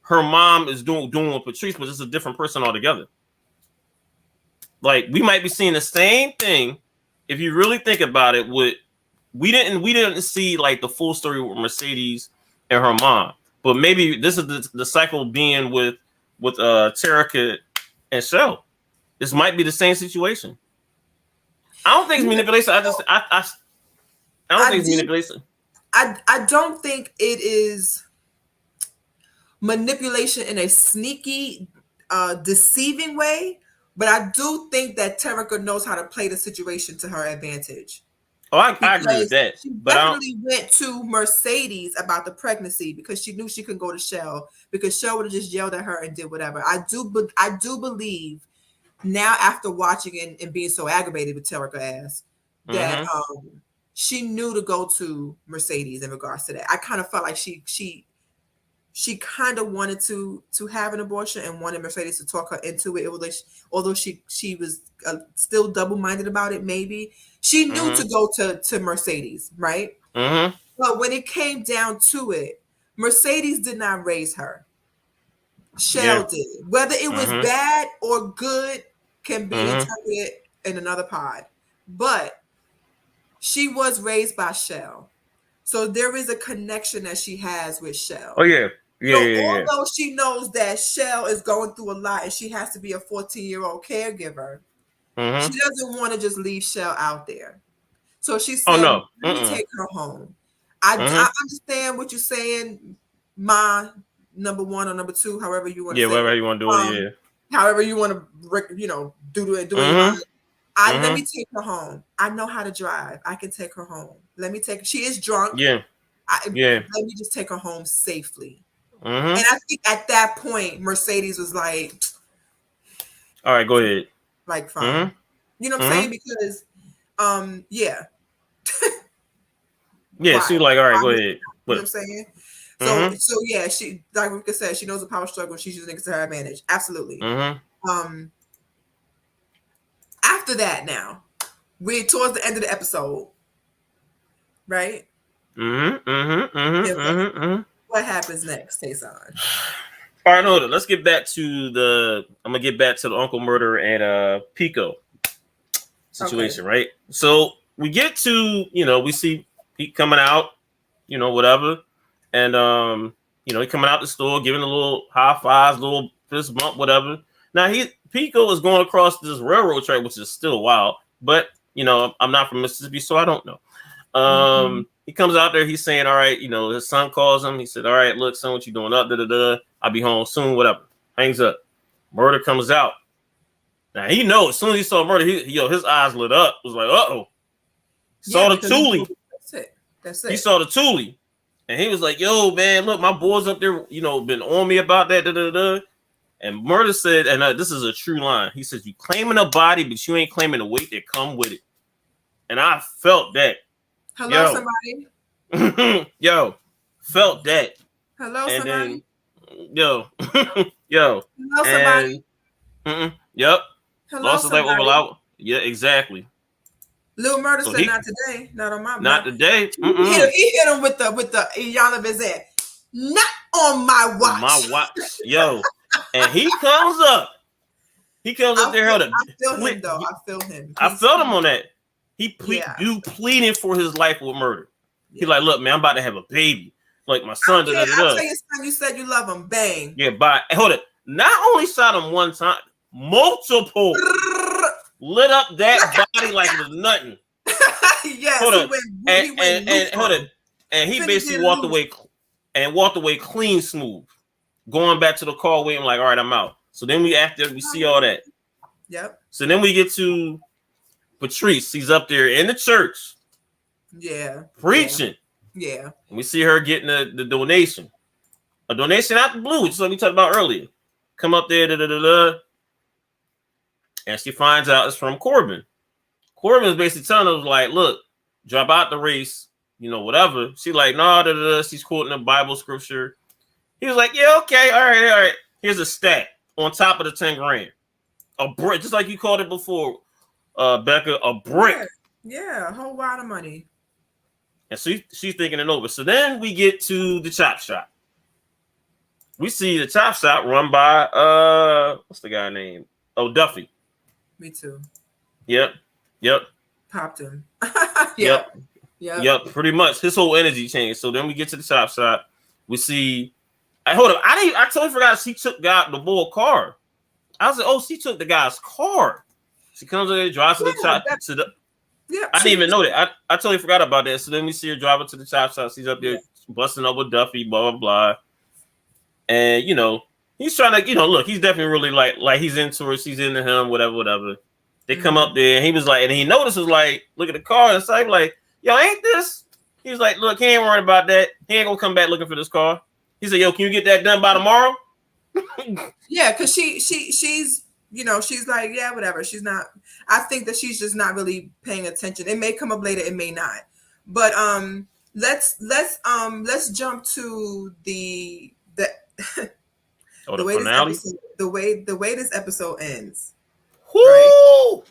her mom is doing with Patrice, but it's a different person altogether. Like, we might be seeing the same thing if you really think about it. We didn't see like the full story with Mercedes and her mom. But maybe this is the cycle being with Terica and Shell. This might be the same situation. I don't think it's manipulation. I don't think it's manipulation. I don't think it is manipulation in a sneaky, deceiving way, But I do think that Terica knows how to play the situation to her advantage. Oh, I agree with that. She But definitely went to Mercedes about the pregnancy because she knew she couldn't go to Shell because Shell would have just yelled at her and did whatever. I do believe now after watching and being so aggravated with Terica ass that she knew to go to Mercedes in regards to that. I kind of felt like she kind of wanted to have an abortion and wanted Mercedes to talk her into it. Although she was still double-minded about it, maybe she knew to go to Mercedes, right? But when it came down to it, Mercedes did not raise her. Shell did. Whether it was bad or good can be interpreted in another pod, but she was raised by Shell. So there is a connection that she has with Shell. Oh, yeah. Although she knows that Shell is going through a lot and she has to be a 14-year-old caregiver, she doesn't want to just leave Shell out there. So she said, let me take her home. I understand what you're saying, Ma, number one or number two, however you want to say it. Whatever you want to do it, however you want to, do it. Let me take her home. I know how to drive. I can take her home. Let me take her. She is drunk. Let me just take her home safely. And I think at that point, Mercedes was like, all right, go ahead. Like, fine. You know what I'm saying? Because, yeah, she's like, all right, go ahead. You know what I'm saying? So yeah, she, like Rika said, she knows the power struggle. She's using it to her advantage. Absolutely. After that, now we're towards the end of the episode, right? What happens next, Taison? All right, hold on. Let's get back to the. I'm gonna get back to the Uncle Murder and Pico situation, right? So we get to, we see Pete coming out, whatever, and he coming out the store, giving a little high fives, little fist bump, whatever. Now Pico is going across this railroad track, which is still wild, but I'm not from Mississippi, so I don't know. He comes out there, he's saying, all right, his son calls him. He said, all right, look, son, what you doing up? I'll be home soon, whatever. Hangs up. Murder comes out. Now he knows as soon as he saw Murder, his eyes lit up. It was like, uh-oh. Saw the Thule. That's it. He saw the Thule. And he was like, yo, man, look, my boys up there, been on me about that. And Murder said, and this is a true line. He says, you claiming a body, but you ain't claiming the weight that come with it. And I felt that. Hello, somebody. Felt that. Hello, and somebody. Then, Hello, somebody. Yep. Hello, lost his life over. Yeah, exactly. Lil Murder said, not today, not on my watch. Not today. He hit him with the Yana Bizet. Not on my watch. My watch, and he comes up. He comes up there. I feel him though. I feel him. I felt him on that. He pleading for his life with Murder. He's like, look, man, I'm about to have a baby. Like my son. I'll tell your son, you said you love him. Bang. Yeah, hold it. Not only shot him one time, multiple. Lit up that body like it was nothing. Yes, hold up. And he basically walked away clean smooth. Going back to the car, waiting like, all right, I'm out. So then we see all that. Yep. So then we get to Patrice. He's up there in the church. Yeah. Preaching. Yeah. And we see her getting the donation. A donation out the blue, which is what we talked about earlier. Come up there, and she finds out it's from Corbin. Corbin is basically telling us, like, look, drop out the race, whatever. She like, no, she's quoting a Bible scripture. He was like, yeah, okay, all right. Here's a stack on top of the 10 grand. A brick, just like you called it before, Becca, a brick. Yeah, a whole lot of money. And she's thinking it over. So then we get to the chop shop. We see the chop shop run by, what's the guy name? Oh, Duffy. Me too. Yep. Popped him. Yep. Pretty much. His whole energy changed. So then we get to the chop shop. We see. Hold up. I totally forgot she took the boy car. I was like, oh, she took the guy's car. She comes in there, drives to the chop to the. Yeah. I didn't even know that. I totally forgot about that. So then we see her driving to the chop shop. She's up there busting up with Duffy. Blah blah blah. And He's trying to, look, he's definitely really like he's into her, she's into him, whatever. They come up there and he was like, and he notices like, look at the car and say like, yo, ain't this? He was like, look, he ain't worried about that. He ain't gonna come back looking for this car. He said, yo, can you get that done by tomorrow? Yeah, because she's she's like, yeah, whatever. She's not. I think that she's just not really paying attention. It may come up later, it may not. But let's jump to the the way finale? this episode, the way this episode ends. Woo!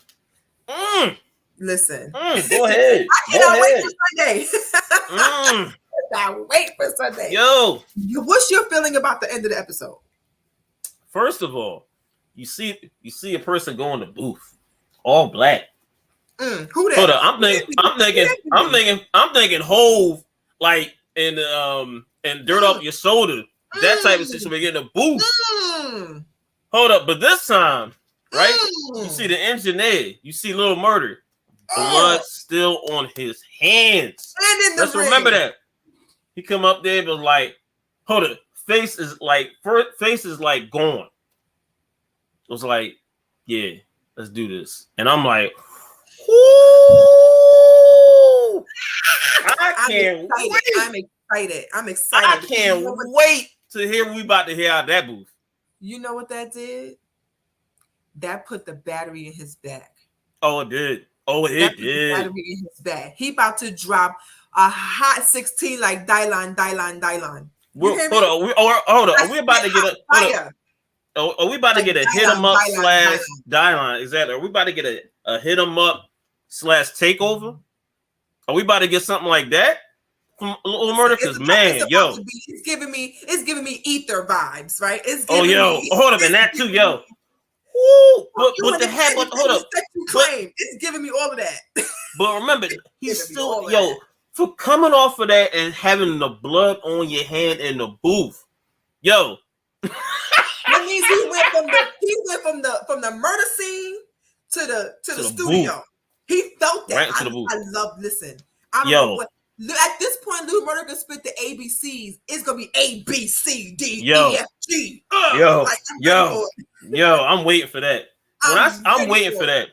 Right? Listen. Go ahead. I cannot wait for Sunday. I wait for Sunday. Yo, what's your feeling about the end of the episode? First of all, you see a person go in the booth, all black. Who that? Hold up, I'm thinking Hove, like in Dirt Off Your Shoulder, that type of situation. We get in the booth. Hold up, but this time, right? You see the engineer, you see Little Murder, blood still on his hands. And in the Let's remember that. He come up there, but like, hold up, face is like gone. It was like, yeah, let's do this, and I'm like, whoo! I'm excited. I can't wait to hear what we about to hear out of that booth. You know what that did? That put the battery in his back. Oh, it did. The battery in his back. He about to drop a hot 16 like Dylan. Hold on. Are we about to get a? Are we about to get a hit 'em up slash Dylan? Exactly. Are we about to get a hit 'em up slash takeover? Are we about to get something like that from Little Murder? Because man, yo, it's giving me ether vibes, right? It's giving hold up, and that too, yo. Woo! But the head, hold up. It's giving me all of that. But remember, he's still for coming off of that and having the blood on your hand in the booth, yo. That means he went from the murder scene to the studio. Booth. He felt that. Right into the booth. I love. Listen, I don't know what. At this point, Little Murder can spit the ABCs. It's gonna be A B C D E F G. I'm waiting for that. I'm waiting for that.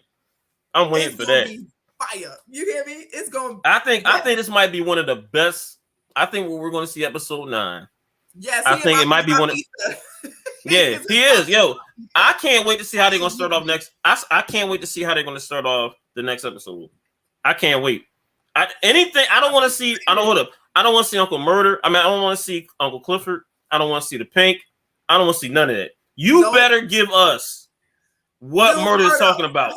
I'm waiting for that. Fire. You hear me? It's going. I think this might be one of the best. I think we're going to see episode 9. Yes, I think it might be one of. Yeah, he is. Yo, I can't wait to see how they're going to start off next. I can't wait to see how they're going to start off the next episode. I can't wait. I don't want to see. I don't want to see Uncle Murder. I don't want to see Uncle Clifford. I don't want to see the Pink. I don't want to see none of that. You better give us what Murder is talking about.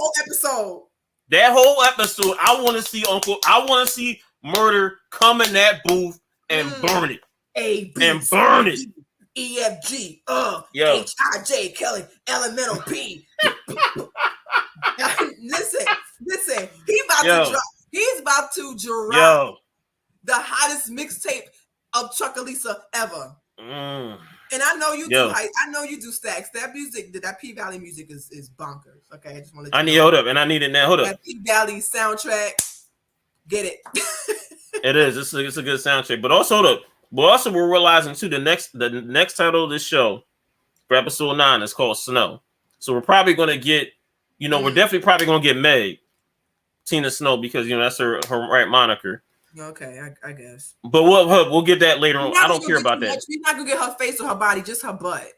That whole episode. I want to see I want to see Murder come in that booth and burn it. Burn it. E F G H I J Kelly Elemental P. Listen. He's about to drop the hottest mixtape of Chuckalisa ever. And I know you do. I know you do stacks. That music, that P Valley music is bonkers. Okay, I just want to. I need hold up, and I need it now. Hold up. That P Valley soundtrack, get it? It is. It's a good soundtrack, but also we're realizing too the next title of this show for episode 9 is called Snow. So we're probably gonna get, we're definitely probably gonna get Meg, Tina Snow, because that's her right moniker. Okay, I guess. But we'll get that later on. I don't care about that. We're not gonna get her face or her body, just her butt.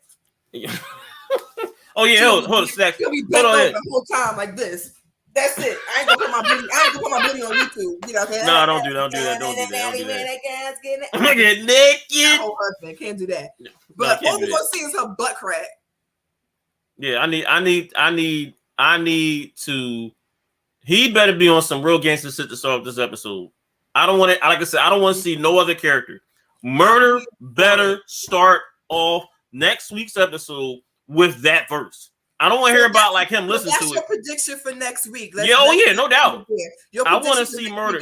Oh yeah, hold on, Stack. She'll be bent over the whole time like this. That's it. I ain't gonna put my booty on YouTube. No, don't do that. I'm gonna get naked. My whole husband can't do that. But all we're gonna see is her butt crack. Yeah, I need to. He better be on some real gangster shit to start off this episode. I don't want to. Like I said, I don't want to see no other character. Murder better start off next week's episode with that verse. I don't want to hear about like him listen to it. That's your prediction for next week. No doubt. I want to see Murder.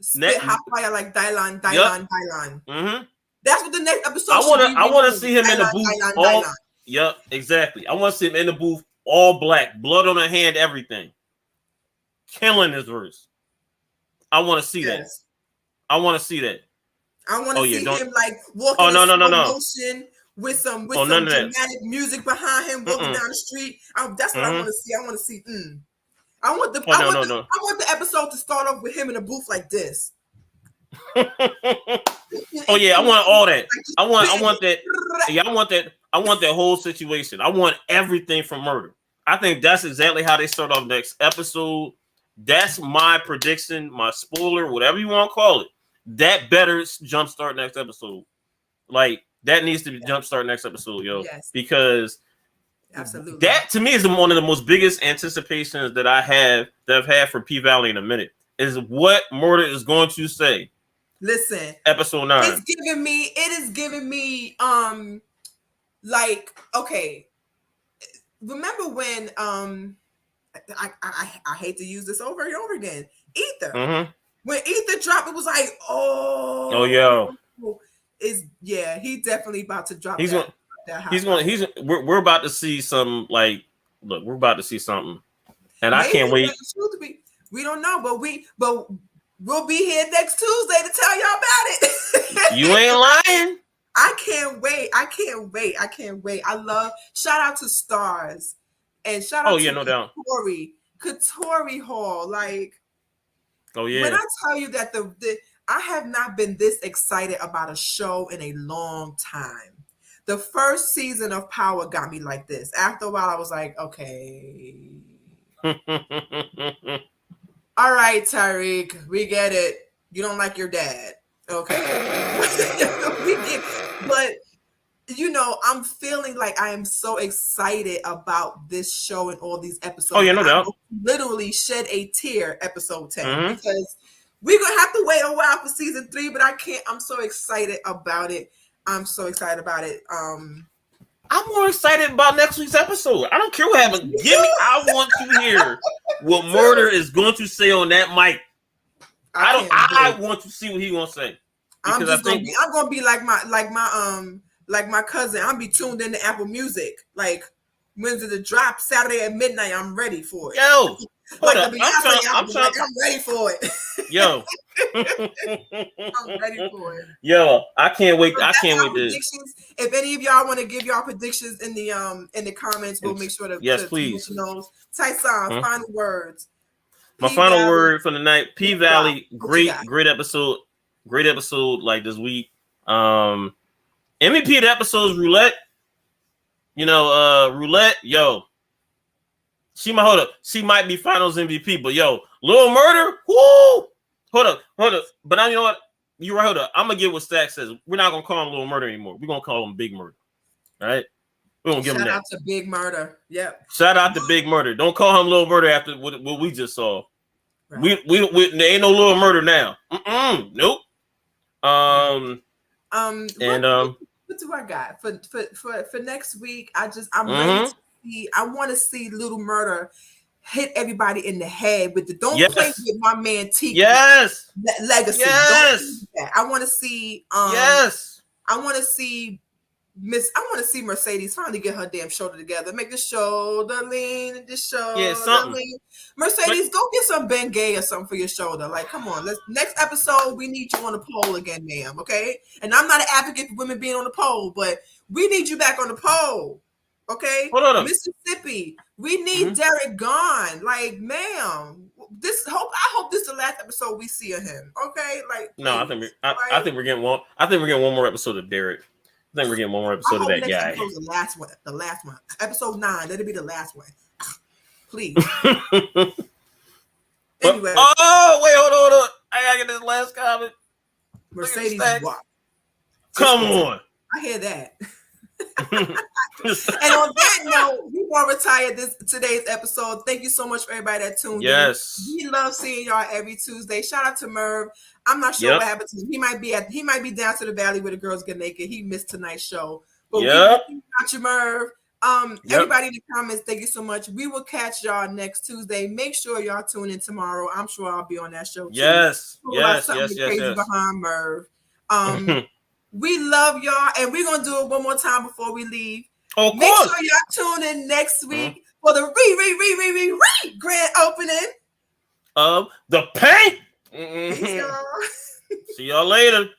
Spit hot fire like Dylan. Mm-hmm. That's what the next episode. I want to see him in the booth. Yep, exactly. I want to see him in the booth, all black, blood on the hand, everything, killing his verse. I want to see that. I want to see that. I want to see him like walking in slow motion with some none of that. dramatic music behind him walking down the street. That's what I want to see. I want to see. I want the I want the episode to start off with him in a booth like this. Oh yeah, I want all that. I want that. Yeah, I want that. I want that whole situation. I want everything from Murder. I think that's exactly how they start off next episode. That's my prediction, my spoiler, whatever you want to call it. That better jumpstart next episode. Like that needs to be jumpstart next episode, yo. Yes. Because absolutely, that to me is one of the most biggest anticipations that I've had for P Valley in a minute. Is what Murder is going to say. Listen, episode 9. It is giving me like, okay. Remember when I hate to use this over and over again. Ether. Mm-hmm. When Ether dropped, it was like, he definitely about to drop. We're about to see some we're about to see something. And maybe I can't wait. We don't know, but we'll be here next Tuesday to tell y'all about it. You ain't lying. I can't wait. I love, shout out to Stars and shout out to no doubt. Katori Hall. Like, when I tell you that I have not been this excited about a show in a long time. The first season of Power got me like this. After a while, I was like, okay. All right, Tariq, we get it. You don't like your dad. Okay. We get it. But, I'm feeling like I am so excited about this show and all these episodes. No doubt. Literally shed a tear episode 10 because we're going to have to wait a while for season 3, but I'm so excited about it. I'm more excited about next week's episode. I don't care what happens. I want to hear what Murder is going to say on that mic. I want to see what he's going to say. I'm gonna be like my cousin. I'll be tuned into Apple Music. Like, when's it drop? Saturday at midnight. I'm ready for it. Yo, I'm ready for it. Yo, I'm ready for it. Yo, I can't wait. I can't wait. If any of y'all want to give y'all predictions in the comments, we'll make sure to please. Taison, final words. My final word for the night: P Valley. Great episode. Great episode like this week. MVP of the episode is Roulette. Roulette, yo. She might be finals MVP, but yo, Little Murder, whoo! Hold up. But you know what? You're right, hold up. I'm gonna get what Stack says. We're not gonna call him Little Murder anymore. We're gonna call him Big Murder. All right? We're gonna give him that. Shout out to Big Murder. Yep. Shout out to Big Murder. Don't call him Little Murder after what we just saw. Right. We there ain't no Little Murder now. Nope. What do I got for next week? I'm ready to see. I want to see Little Murder hit everybody in the head with the don't play with my man T. Yes. Legacy. Yes. Don't do that. I want to see. Yes. I want to see Mercedes finally get her damn shoulder together. Make the shoulder lean. The shoulder lean. Mercedes, go get some Bengay or something for your shoulder. Like, come on. Next episode, we need you on the pole again, ma'am. Okay? And I'm not an advocate for women being on the pole, but we need you back on the pole. Okay? Hold on. Mississippi, we need Derek gone. Like, ma'am, I hope this is the last episode we see of him. Okay? Like, no, I think we're getting one. I think we're getting one more episode of Derek. I think we're getting one more episode of that guy. The last one. Episode 9. Let it be the last one. Please. Anyway. Oh, wait, hold on. I gotta get this last comment. Mercedes walk. Come on. I hear that. And on that note, we will retire today's episode. Thank you so much for everybody that tuned in. We love seeing y'all every Tuesday. Shout out to Merv. I'm not sure what happened to him. He might be down to the valley where the girls get naked. He missed tonight's show. But we got you, Merv. Everybody in the comments, thank you so much. We will catch y'all next Tuesday. Make sure y'all tune in tomorrow. I'm sure I'll be on that show too. Yes. Crazy behind Merv. We love y'all, and we're gonna do it one more time before we leave. Of Make course. sure y'all tune in next week for the grand opening of the paint. Peace, y'all. See y'all later.